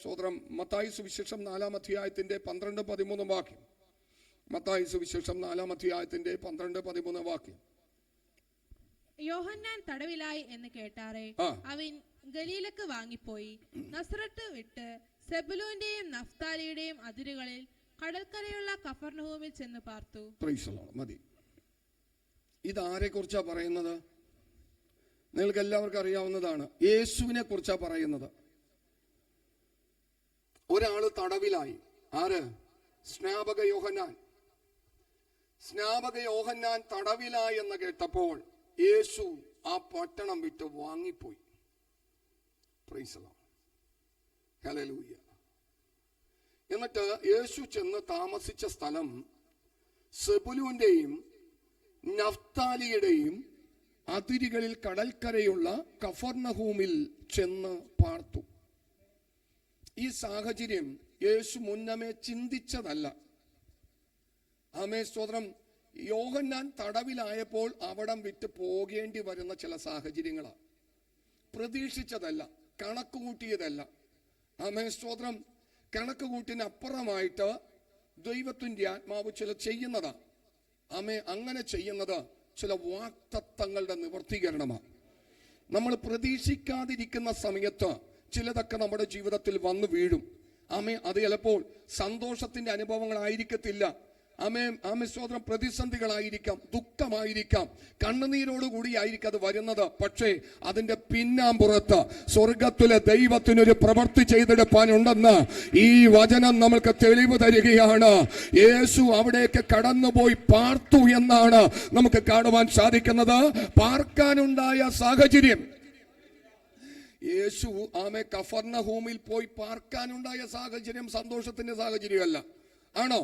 സോദരം മത്തായി സുവിശേഷം 4-ാം അധ്യായത്തിന്റെ 12-13 വാക്യം. മത്തായി സുവിശേഷം 4-ാം അധ്യായത്തിന്റെ 12-13 വാക്യം. യോഹന്നാൻ തടവിലായി എന്ന് കേട്ടാറേ അവൻ ഗലീലക്ക് വാങ്ങിപ്പോയി നസറത്ത് വിട്ട് സെബുലൂന്റെയും നഫ്താലിയുടെയും അതിരുകളിൽ കടൽക്കരയുള്ള കഫർനഹൂമിൽ ചെന്ന് പാർത്തു. മതി. ഇതാരെ കുറിച്ചാ പറയുന്നത്? നിങ്ങൾക്ക് എല്ലാവർക്കും അറിയാവുന്നതാണ്. യേശുവിനെ കുറിച്ചാ പറയുന്നത്. ഒരാള് തടവിലായി. ആര്? സ്നാപക യോഹന്നാൻ. സ്നാപക യോഹന്നാൻ തടവിലായി എന്ന് കേട്ടപ്പോൾ യേശു ആ പട്ടണം വിട്ട് വാങ്ങിപ്പോയി. ഹല്ലേലൂയ. എന്നിട്ട് യേശു ചെന്ന് താമസിച്ച സ്ഥലം സെബുലൂന്റെയും നഫ്താലിയുടെയും അതിരുകളിൽ കടൽക്കരയുള്ള കഫർനഹൂമിൽ ചെന്ന് പാർത്തു. ഈ സാഹചര്യം യേശു മുന്നമേ ചിന്തിച്ചതല്ല. ആമേൻ, സ്തോത്രം. യോഹന്നാൻ തടവിലായപ്പോൾ അവിടം വിട്ട് പോകേണ്ടി വരുന്ന ചില സാഹചര്യങ്ങളാണ്. പ്രതീക്ഷിച്ചതല്ല, കണക്ക് കൂട്ടിയതല്ല. ആമേൻ, സ്തോത്രം. കണക്ക് കൂട്ടിനപ്പുറമായിട്ട് ദൈവത്തിന്റെ ആത്മാവ് ചില ചെയ്യുന്നതാണ്. ആമേ, അങ്ങനെ ചെയ്യുന്നത് ചില വാഗ്ദത്തങ്ങളുടെ നിവർത്തീകരണമാണ്. നമ്മൾ പ്രതീക്ഷിക്കാതിരിക്കുന്ന സമയത്ത് ചിലതൊക്കെ നമ്മുടെ ജീവിതത്തിൽ വന്നു വീഴും. ആമേ, അത് ചിലപ്പോൾ സന്തോഷത്തിന്റെ അനുഭവങ്ങളായിരിക്കത്തില്ല. ആമേ സ്തോത്രം. പ്രതിസന്ധികളായിരിക്കാം, ദുഃഖമായിരിക്കാം, കണ്ണുനീരോടുകൂടി ആയിരിക്കും അത് വരുന്നത്. പക്ഷേ അതിന്റെ പിന്നാമ്പുറത്ത് സ്വർഗത്തിലെ ദൈവത്തിനൊരു പ്രവൃത്തി ചെയ്തെടുപ്പാനുണ്ടെന്ന് ഈ വചനം നമുക്ക് തെളിവ് തരികയാണ്. യേശു അവിടേക്ക് കടന്നുപോയി പാർത്തു എന്നാണ് നമുക്ക് കാണുവാൻ സാധിക്കുന്നത്. പാർക്കാനുണ്ടായ സാഹചര്യം, യേശു ആമേ കഫർനഹൂമിൽ പോയി പാർക്കാനുണ്ടായ സാഹചര്യം സന്തോഷത്തിന്റെ സാഹചര്യമല്ല. ആണോ?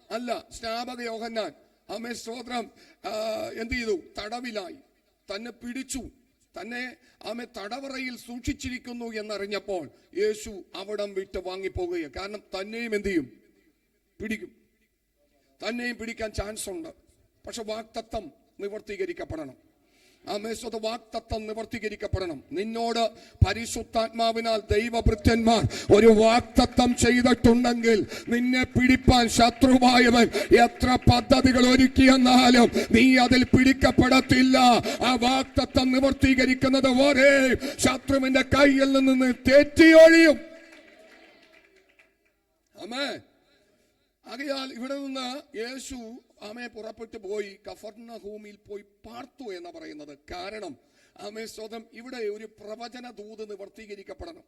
അല്ല. സ്നാപക യോഹന്നാൻ ആമേ സ്തോത്രം എന്ത് ചെയ്തു? തടവിലായി. തന്നെ പിടിച്ചു. തന്നെ ആമേ തടവറയിൽ സൂക്ഷിച്ചിരിക്കുന്നു എന്നറിഞ്ഞപ്പോൾ യേശു അവിടം വിട്ട് വാങ്ങിപ്പോകുകയാണ്. കാരണം തന്നെയും എന്ത് ചെയ്യും? പിടിക്കും. തന്നെയും പിടിക്കാൻ ചാൻസ് ഉണ്ട്. പക്ഷെ വാഗ്ദത്തം നിവർത്തീകരിക്കപ്പെടണം. ആമേശ്വത വാഗ്ദത്തം നിവർത്തീകരിക്കപ്പെടണം. നിന്നോട് പരിശുദ്ധാത്മാവിനാൽ ദൈവഭൃത്യന്മാർ ഒരു വാഗ്ദത്തം ചെയ്തിട്ടുണ്ടെങ്കിൽ നിന്നെ പിടിപ്പാൻ ശത്രുവായവൻ എത്ര പദ്ധതികൾ ഒരുക്കിയെന്നാലും നീ അതിൽ പിടിക്കപ്പെടത്തില്ല. ആ വാഗ്ദത്തം നിവർത്തീകരിക്കുന്നത് വരെ ശത്രുവിന്റെ കയ്യിൽ നിന്ന് തെറ്റിയൊഴിയും. ആമേൻ. ആകയാൽ ഇവിടെ നിന്ന് യേശു ആമേ പുറപ്പെട്ടു പോയി കഫർനഹൂമിൽ പോയി പാർത്തു എന്ന് പറയുന്നത് കാരണം ആമേ സ്വതം ഇവിടെ ഒരു പ്രവചന ദൂത് നിവർത്തീകരിക്കപ്പെടണം.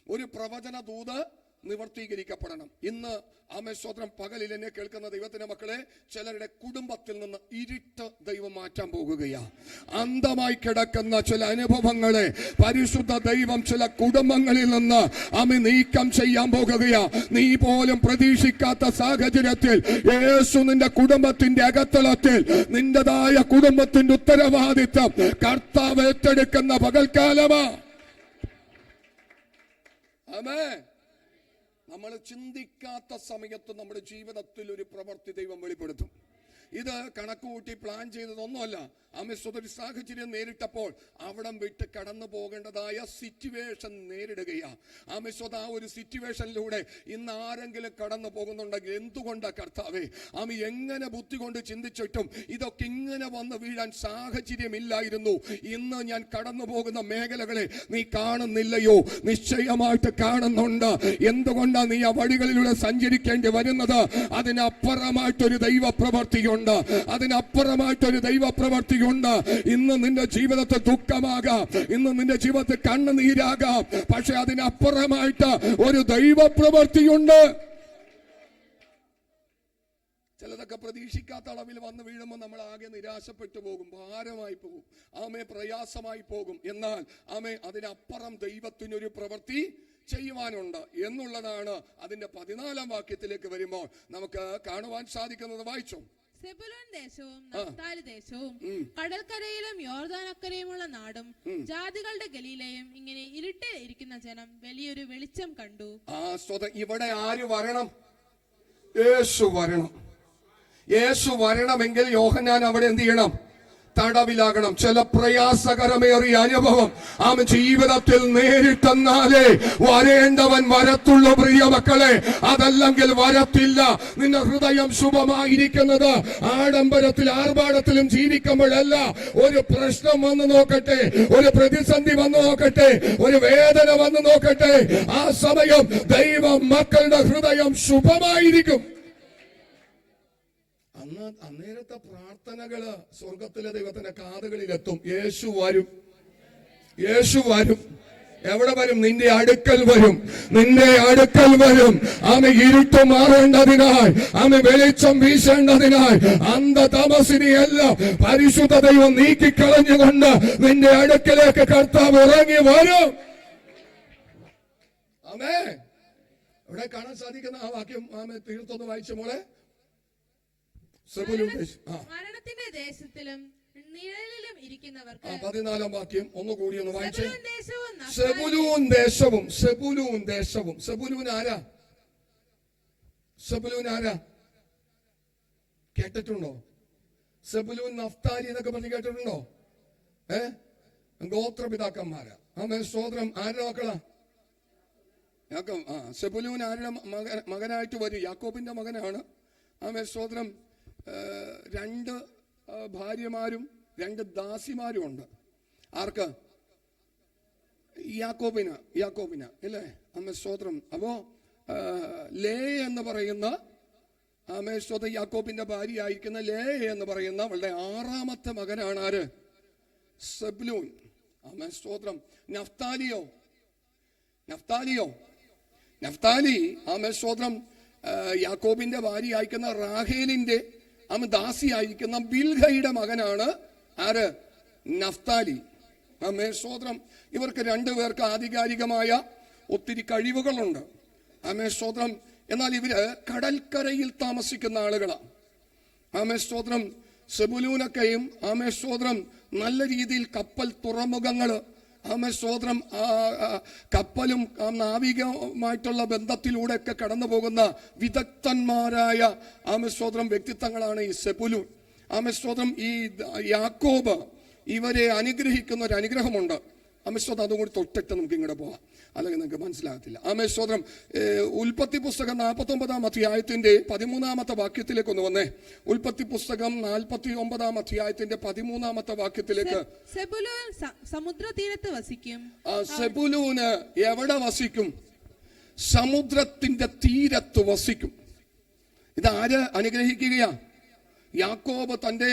ഒരു പ്രവചന ദൂത് നിവർത്തീകരിക്കപ്പെടണം. ഇന്ന് ആമേ സ്വതം പകലിൽ എന്നെ കേൾക്കുന്ന ദൈവത്തിന്റെ മക്കളെ, ചിലരുടെ കുടുംബത്തിൽ നിന്ന് ഇരുട്ട് ദൈവം മാറ്റാൻ പോകുകയാ. അന്ധമായി കിടക്കുന്ന ചില അനുഭവങ്ങളെ പരിശുദ്ധ ദൈവം ചില കുടുംബങ്ങളിൽ നിന്ന് ആമേ നീക്കം ചെയ്യാൻ പോകുകയാ. നീ പോലും പ്രതീക്ഷിക്കാത്ത സാഹചര്യത്തിൽ യേശു നിന്റെ കുടുംബത്തിന്റെ അകത്തളത്തിൽ നിന്റേതായ കുടുംബത്തിന്റെ ഉത്തരവാദിത്വം കർത്താവ് ഏറ്റെടുക്കുന്ന പകൽക്കാലമാ. ആമേൻ. നമ്മൾ ചിന്തിക്കാത്ത സമയത്ത് നമ്മുടെ ജീവിതത്തിൽ ഒരു പ്രവൃത്തി ദൈവം വെളിപ്പെടുത്തും. ഇത് കണക്കുകൂട്ടി പ്ലാൻ ചെയ്തതൊന്നുമല്ല. ഒരു സാഹചര്യം നേരിട്ടപ്പോൾ അവിടം വിട്ട് കടന്നു പോകേണ്ടതായ സിറ്റുവേഷൻ നേരിടുകയാ. ആ ഒരു സിറ്റുവേഷനിലൂടെ ഇന്ന് ആരെങ്കിലും കടന്നു പോകുന്നുണ്ടെങ്കിൽ എന്തുകൊണ്ടാ കർത്താവേ എങ്ങനെ ബുദ്ധി കൊണ്ട് ചിന്തിച്ചിട്ടും ഇതൊക്കെ ഇങ്ങനെ വന്ന് വീഴാൻ സാഹചര്യമില്ലായിരുന്നു. ഇന്ന് ഞാൻ കടന്നു പോകുന്ന മേഖലകളെ നീ കാണുന്നില്ലയോ? നിശ്ചയമായിട്ട് കാണുന്നുണ്ട്. എന്തുകൊണ്ടാ നീ ആ വഴികളിലൂടെ സഞ്ചരിക്കേണ്ടി വരുന്നത്? അതിനപ്പുറമായിട്ടൊരു ദൈവപ്രവർത്തിയുണ്ട്. അതിനപ്പുറമായിട്ടൊരു ദൈവപ്രവർത്തിയുണ്ട്. ഇന്ന് നിന്റെ ജീവിതത്തിൽ ദുഃഖമാകാം, ഇന്ന് നിന്റെ ജീവിതത്തിൽ കണ്ണുനീരാകാം, പക്ഷെ അതിനപ്പുറമായിട്ട് ഒരു ദൈവപ്രവർത്തിയുണ്ട്. ചിലതൊക്കെ പ്രതീക്ഷിക്കാത്ത അളവിൽ വന്ന് വീഴുമ്പോൾ നമ്മൾ ആകെ നിരാശപ്പെട്ടു പോകും, ഭാരമായി പോകും, പ്രയാസമായി പോകും. എന്നാൽ അതിനപ്പുറം ദൈവത്തിനൊരു പ്രവൃത്തി ചെയ്യുവാനുണ്ട് എന്നുള്ളതാണ് അതിന്റെ 14-ാം വാക്യത്തിലേക്ക് വരുമ്പോൾ നമുക്ക് കാണുവാൻ സാധിക്കുന്നത്. വായിച്ചോ. സെബുലൂൻ ദേശവും നഫ്താലി ദേശവും കടൽക്കരയിലും യോർദാനക്കരയുമുള്ള നാടും ജാതികളുടെ ഗലീലയും ഇങ്ങനെ ഇരുട്ടിൽ ഇരിക്കുന്ന ജനം വലിയൊരു വെളിച്ചം കണ്ടു. ഇവിടെ ആര് വരണം? യേശു വരണം. യേശു വരണമെങ്കിൽ യോഹന്നാൻ അവിടെ എന്ത് ചെയ്യണം? തടവിലാകണം. ചില പ്രയാസകരമേറിയ അനുഭവം ജീവിതത്തിൽ നേരിട്ടെന്നാലേ വരേണ്ടവൻ വരത്തുള്ളൂ പ്രിയ മക്കളെ. അതല്ലെങ്കിൽ വരത്തില്ല. നിന്റെ ഹൃദയം ശുഭമായിരിക്കുന്നത് ആഡംബരത്തിൽ ആർഭാടത്തിലും ജീവിക്കുമ്പോഴല്ല. ഒരു പ്രശ്നം വന്നു നോക്കട്ടെ, ഒരു പ്രതിസന്ധി വന്നു നോക്കട്ടെ, ഒരു വേദന വന്നു നോക്കട്ടെ, ആ സമയം ദൈവ മക്കളുടെ ഹൃദയം ശുഭമായിരിക്കും. അന്നേരത്തെ പ്രാർത്ഥനകള് സ്വർഗത്തിലെ ദൈവത്തിന്റെ കാതുകളിലെത്തും. യേശു വരും, യേശു വരും. എവിടെ വരും? നിന്റെ അടുക്കൽ വരും, നിന്റെ അടുക്കൽ വരും. ആമേ ഇരുട്ട് മാറേണ്ടതിനായി, ആമേ വെളിച്ചം വീശേണ്ടതിനായി അന്ധതമസിനെയെല്ലാം പരിശുദ്ധ ദൈവം നീക്കിക്കളഞ്ഞുകൊണ്ട് നിന്റെ അടുക്കലേക്ക് കർത്താവ് ഇറങ്ങി വരും. ആമേ. ഇവിടെ കാണാൻ സാധിക്കുന്ന ആ വാക്യം ആമേ തീർത്തൊന്ന് വായിച്ച മോളെ. മരണത്തിന്റെ ദേശത്തിലും നിഴലിലും ഇരിക്കുന്നവർക്ക് 14-ാം വാക്യം ഒന്നുകൂടി ഒന്ന് വായിച്ചേ. സെബുലൂൻ ദേശവും. സെബുലൂൻ ദേശവും. സെബുലൂൻ ആരാ? സെബുലൂൻ ആരാ? കേട്ടിട്ടുണ്ടോ? സെബുലൂൻ നഫ്താലി എന്നൊക്കെ പറഞ്ഞ് കേട്ടിട്ടുണ്ടോ? ഗോത്രപിതാക്കന്മാരാ. ആമേ സ്തോത്രം. ആരുടെ മക്കളാ? സെബുലൂൻ ആരുടെ മകനായിട്ട് വരും? യാക്കോബിന്റെ മകനാണ്. ആമേ സ്തോത്രം. 2 ഭാര്യമാരും 2 ദാസിമാരും ഉണ്ട്. ആർക്ക്? യാക്കോബിന് അല്ലേ? ആമേ സ്തോത്രം. അപ്പോ ലേ എന്ന് പറയുന്ന ആമേ സ്തോത്രം യാക്കോബിന്റെ ഭാര്യ ആയിരിക്കുന്ന ലേ എന്ന് പറയുന്ന അവളുടെ 6ാമത്തെ മകനാണ് ആര്? സെബുലൂൻ. ആമേ സ്തോത്രം. നഫ്താലി ആമേ സ്തോത്രം യാക്കോബിന്റെ ഭാര്യ അയക്കുന്ന റാഹേലിന്റെ ദാസി അയക്കുന്ന ബിൽഹയുടെ മകനാണ് ആര്? നഫ്താലി. ആമേ സ്തോത്രം. ഇവർക്ക് 2 പേർക്ക് ആധികാരികമായ ഒത്തിരി കഴിവുകളുണ്ട്. ആമേ സ്തോത്രം. എന്നാൽ ഇവര് കടൽക്കരയിൽ താമസിക്കുന്ന ആളുകളാണ്. ആമേ സ്തോത്രം. സെബുലൂനൊക്കെയും ആമേ സ്തോത്രം നല്ല രീതിയിൽ കപ്പൽ തുറമുഖങ്ങള് ആമേ സ്തോത്രം കപ്പലും നാവികമായിട്ടുള്ള ബന്ധത്തിലൂടെയൊക്കെ കടന്നു പോകുന്ന വിദഗ്ധന്മാരായ ആമേ സ്തോത്രം വ്യക്തിത്വങ്ങളാണ് ഈ സെബുലൂൻ. ആമേ സ്തോത്രം. ഈ യാക്കോബ് ഇവരെ അനുഗ്രഹിക്കുന്ന ഒരു അനുഗ്രഹമുണ്ട്. ആമേ സ്തോത്രം. അതും കൂടി തൊട്ടിട്ട് നമുക്ക് ഇങ്ങോട്ട് പോവാം, അല്ലെങ്കിൽ നിങ്ങൾക്ക് മനസ്സിലാകത്തില്ല. ആമേ സ്തോത്രം. ഉൽപ്പത്തി പുസ്തകം 49-ാം അധ്യായത്തിന്റെ 13-ാമത്തെ വാക്യത്തിലേക്ക് ഒന്ന് വന്നേ. ഉൽപ്പത്തി പുസ്തകം 49-ാം അധ്യായത്തിന്റെ 13-ാമത്തെ വാക്യത്തിലേക്ക്. സെബുലൂൻ സമുദ്രതീരത്ത് വസിക്കും. സെബുലൂന് എവിടെ വസിക്കും? സമുദ്രത്തിന്റെ തീരത്ത് വസിക്കും. ഇതാര് അനുഗ്രഹിക്കുകയാ? യാക്കോബ് തന്റെ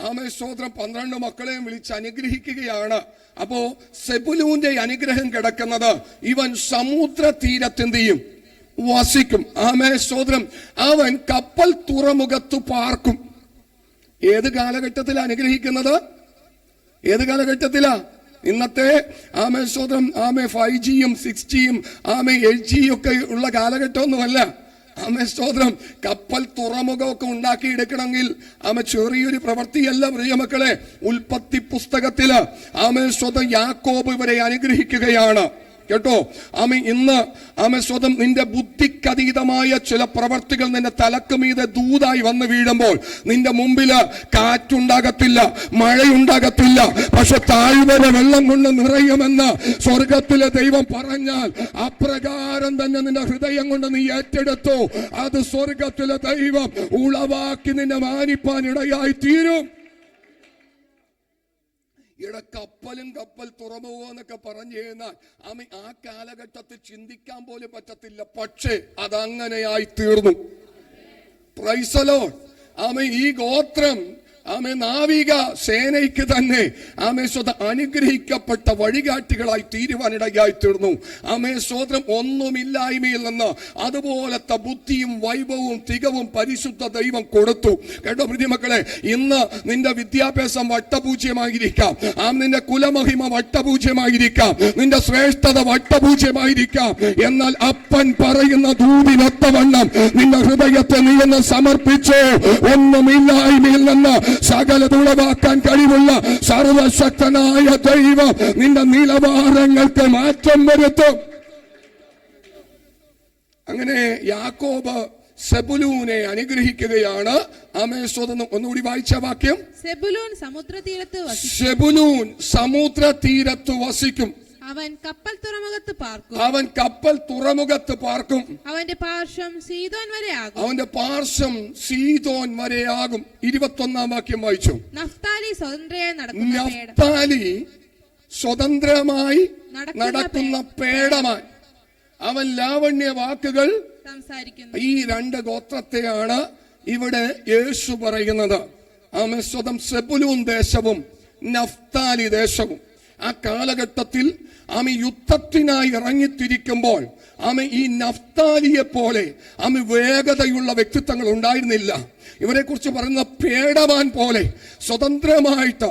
ആമേ സ്തോത്രം 12 മക്കളെയും വിളിച്ച് അനുഗ്രഹിക്കുകയാണ്. അപ്പോ സെബുലൂന്റെ അനുഗ്രഹം കിടക്കുന്നത് ഇവൻ സമുദ്ര തീരത്ത് വസിക്കും. ആമേ സ്തോത്രം. അവൻ കപ്പൽ തുറമുഖത്ത് പാർക്കും. ഏത് കാലഘട്ടത്തിലാ അനുഗ്രഹിക്കുന്നത്? ഏത് കാലഘട്ടത്തിലാ? ഇന്നത്തെ ആമേ സ്തോത്രം 5Gയും 6Gയും 8Gയും ഒക്കെ ഉള്ള കാലഘട്ടമൊന്നുമല്ല. ആമേ സ്തോത്രം. കപ്പൽ തുറമുഖമൊക്കെ ഉണ്ടാക്കിയെടുക്കണമെങ്കിൽ ചെറിയൊരു പ്രവൃത്തിയല്ല പ്രിയമക്കളെ. ഉൽപ്പത്തി പുസ്തകത്തില് ആമേ സ്തോത്രം യാക്കോബ് ഇവരെ അനുഗ്രഹിക്കുകയാണ്. കേട്ടോ? ഇന്ന് സ്വതം നിന്റെ ബുദ്ധിക്കതീതമായ ചില പ്രവർത്തികൾ നിന്റെ തലക്ക് മീതെ ദൂതായി വന്ന് വീഴുമ്പോൾ നിന്റെ മുമ്പില് കാറ്റുണ്ടാകത്തില്ല, മഴയുണ്ടാകത്തില്ല, പക്ഷെ താഴ്വര വെള്ളം കൊണ്ട് നിറയുമെന്ന് സ്വർഗത്തിലെ ദൈവം പറഞ്ഞാൽ അപ്രകാരം തന്നെ നിന്റെ ഹൃദയം കൊണ്ട് നീ ഏറ്റെടുത്തു. അത് സ്വർഗത്തിലെ ദൈവം ഉളവാക്കി നിന്നെ മാനിപ്പാൻ ഇടയായി തീരും. കപ്പൽ തുറമുഖം എന്നൊക്കെ പറഞ്ഞു കഴിഞ്ഞാൽ ആ കാലഘട്ടത്തിൽ ചിന്തിക്കാൻ പോലും പറ്റത്തില്ല. പക്ഷേ അതങ്ങനെയായി തീർന്നു. Praise the Lord. ഈ ഗോത്രം നാവിക സേനയ്ക്ക് തന്നെ അനുഗ്രഹിക്കപ്പെട്ട വഴികാട്ടികളായി തീരുവാനിടയായി തീർന്നു. സ്വതന്ത്രം ഒന്നുമില്ലായ്മയിൽ നിന്ന് അതുപോലത്തെ ബുദ്ധിയും വൈഭവവും തികവും പരിശുദ്ധ ദൈവം കൊടുത്തു. കേട്ടോ പ്രിയമക്കളെ, ഇന്ന് നിന്റെ വിദ്യാഭ്യാസം വട്ടപൂജ്യമായിരിക്കാം, നിന്റെ കുലമഹിമ വട്ടപൂജ്യമായിരിക്കാം, നിന്റെ ശ്രേഷ്ഠത വട്ടപൂജ്യമായിരിക്കാം. എന്നാൽ അപ്പൻ പറയുന്ന ദൂതിനൊത്തവണ്ണം നിന്റെ ഹൃദയത്തെ നീ ഒന്ന് സമർപ്പിച്ചു. ഒന്നുമില്ലായ്മയിൽ നിന്ന് സകലതുളവാക്കാൻ കഴിവുള്ള സർവശക്തനായ ദൈവം നിന്റെ നിലവാരങ്ങൾക്ക് മാറ്റം വരുത്തും. അങ്ങനെ യാക്കോബ് സെബുലൂനെ അനുഗ്രഹിക്കുകയാണ്. ആമേൻ. ഒന്നുകൂടി വായിച്ച വാക്യം. സെബുലൂൻ സമുദ്രതീരത്ത് വസിക്കും. സെബുലൂൻ സമുദ്രതീരത്ത് വസിക്കും. അവൻ കപ്പൽ തുറമുഖത്ത് പാർക്കും. അവൻ കപ്പൽ തുറമുഖത്ത് പാർക്കും. അവന്റെ പാർശ്വം സീദോൻ വരെ ആകും. അവന്റെ പാർശ്വം സീദോൻ വരെയാകും. 21 വാക്യം വായിച്ചു. നഫ്താലി സ്വതന്ത്രയായി നടക്കുന്ന നഫ്താലി സ്വതന്ത്രമായി നടക്കുന്ന പേടമാൻ. അവൻ ലാവണ്യ വാക്കുകൾ സംസാരിക്കുന്നു. ഈ 2 ഗോത്രത്തെയാണ് ഇവിടെ യേശു പറയുന്നത്. ആമേൻ. സ്വതം സെബുലൂൻ ദേശവും നഫ്താലി ദേശവും. ആ കാലഘട്ടത്തിൽ ആമി യുദ്ധത്തിനായി ഇറങ്ങിത്തിരിക്കുമ്പോൾ ഈ നഫ്താലിയെ പോലെ വേഗതയുള്ള വ്യക്തിത്വങ്ങൾ ഉണ്ടായിരുന്നില്ല. ഇവരെ കുറിച്ച് പറയുന്ന പേടമാൻ പോലെ സ്വതന്ത്രമായിട്ട്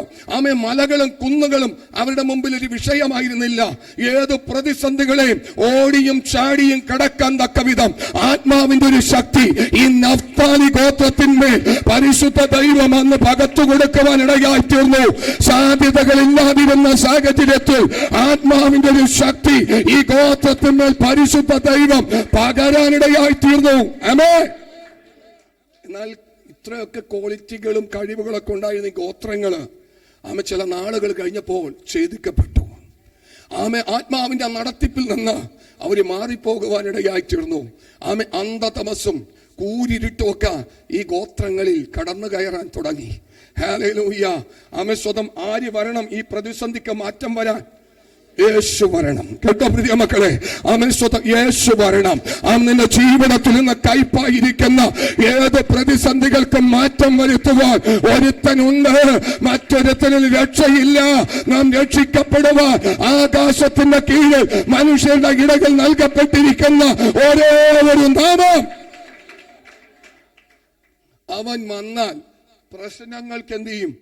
മലകളും കുന്നുകളും അവരുടെ മുമ്പിൽ ഒരു വിഷയമായിരുന്നില്ല. ഏത് പ്രതിസന്ധികളെയും ഓടിയും ചാടിയും കടക്കാൻ തക്ക വിധം ആത്മാവിന്റെ ഒരു ശക്തി ഈ നഫ്താലി ഗോത്രത്തിന്മേൽ പരിശുദ്ധ ദൈവം അന്ന് പകർത്തു കൊടുക്കുവാൻ ഇടയായി തീർന്നു. സാധ്യതകളില്ലാതിരുന്ന സാഹചര്യത്തിൽ ആത്മാവിന്റെ ഒരു ശക്തി ഈ ഗോത്രത്തിന്മേൽ പരിശുദ്ധ ദൈവം പകരാനിടയായി തീർന്നു. ആമേൻ. എന്നാൽ ഇത്രയൊക്കെ ക്വാളിറ്റികളും കഴിവുകളൊക്കെ ഉണ്ടായിരുന്ന ഈ ഗോത്രങ്ങള് ചില നാളുകൾ കഴിഞ്ഞപ്പോൾ ഛേദിക്കപ്പെട്ടു. ആത്മാവിന്റെ നടത്തിപ്പിൽ നിന്ന് അവര് മാറിപ്പോകുവാനിടയായി തീർന്നു. അന്ധതമസ്സും കൂരിരുട്ടും ഒക്കെ ഈ ഗോത്രങ്ങളിൽ കടന്നു കയറാൻ തുടങ്ങി. ഹല്ലേലൂയ. സ്വതം ആര് വരണം ഈ പ്രതിസന്ധിക്ക് മാറ്റം വരാൻ? യേശു വരണം. കേട്ടോ പ്രിയ മക്കളെ, സ്വതം യേശു വരണം. നിന്റെ ജീവിതത്തിൽ നിന്ന് കൈപ്പായിരിക്കുന്ന ഏത് പ്രതിസന്ധികൾക്കും മാറ്റം വരുത്തുവാൻ ഒരുത്തനുണ്ട്. മറ്റൊരുത്തനിൽ രക്ഷയില്ല. നാം രക്ഷിക്കപ്പെടുവാൻ ആകാശത്തിന്റെ കീഴിൽ മനുഷ്യരുടെ ഇടയിൽ നൽകപ്പെട്ടിരിക്കുന്ന ഒരേ ഒരു നാമം. അവൻ വന്നാൽ പ്രശ്നങ്ങൾക്ക് എന്ത് ചെയ്യും?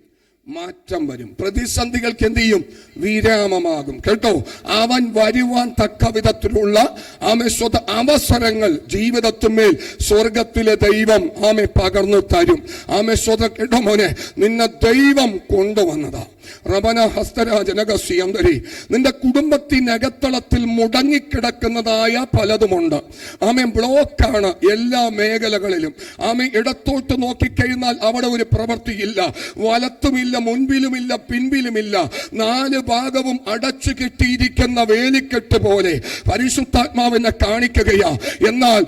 മാറ്റം വരും. പ്രതിസന്ധികൾക്ക് എന്ത് ചെയ്യും? വിരാമമാകും. കേട്ടോ, അവൻ വരുവാൻ തക്ക വിധത്തിലുള്ള അവസരങ്ങൾ ജീവിതത്തിന്മേൽ സ്വർഗത്തിലെ ദൈവം പകർന്നു തരും. കേട്ടോ മോനെ, നിന്നെ ദൈവം കൊണ്ടുവന്നതാ. റബന ഹസ്തരാജനകസ്യന്തരി. നിന്റെ കുടുംബത്തിനകത്തളത്തിൽ മുടങ്ങിക്കിടക്കുന്നതായ പലതുമുണ്ട്. ബ്ലോക്കാണ് എല്ലാ മേഖലകളിലും. ഇടത്തോട്ട് നോക്കിക്കഴിഞ്ഞാൽ അവിടെ ഒരു പ്രവൃത്തിയില്ല. വലത്തുമില്ല, മുൻപിലുമില്ല, പിൻപിലുമില്ല. 4 ഭാഗവും അടച്ചു കെട്ടിയിരിക്കുന്ന വേലിക്കെട്ട് പോലെ പരിശുദ്ധാത്മാവിനെ കാണിക്കുകയാ. എന്നാൽ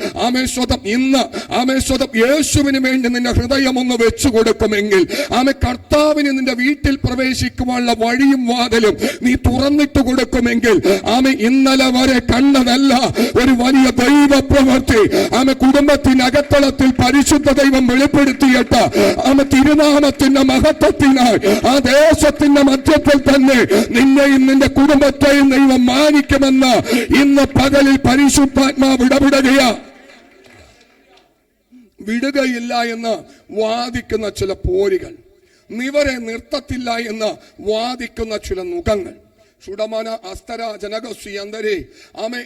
ഇന്ന് യേശുവിന് വേണ്ടി നിന്റെ ഹൃദയം ഒന്ന് വെച്ചു കൊടുക്കുമെങ്കിൽ കർത്താവിന് നിന്റെ വീട്ടിൽ പ്രവേശിക്കുവാനുള്ള വഴിയും വാതിലും നീ തുറന്നിട്ട് കൊടുക്കുമെങ്കിൽ ഇന്നലെ വരെ കണ്ടതല്ല ഒരു വലിയ ദൈവ പ്രവൃത്തി കുടുംബത്തിനകത്തളത്തിൽ പരിശുദ്ധ ദൈവം വെളിപ്പെടുത്തിയിട്ട് തിരുനാമത്തിന്റെ മഹത്വത്തിനായി ആ ദേശത്തിന്റെ മധ്യത്തിൽ തന്നെ നിന്നെയും നിന്റെ കുടുംബത്തെയും ദൈവം മാനിക്കുമെന്ന് ഇന്ന് പകലിൽ പരിശുദ്ധാത്മാവ് ഇടപെടുകയാ. വിടുകയില്ല എന്ന് വാദിക്കുന്ന ചില പോരികൾ, നിവരെ നിർത്തത്തില്ല എന്ന് വാദിക്കുന്ന ചില മുഖങ്ങൾ. സുഡമന അസ്തര ജനകസ്യന്തരേ.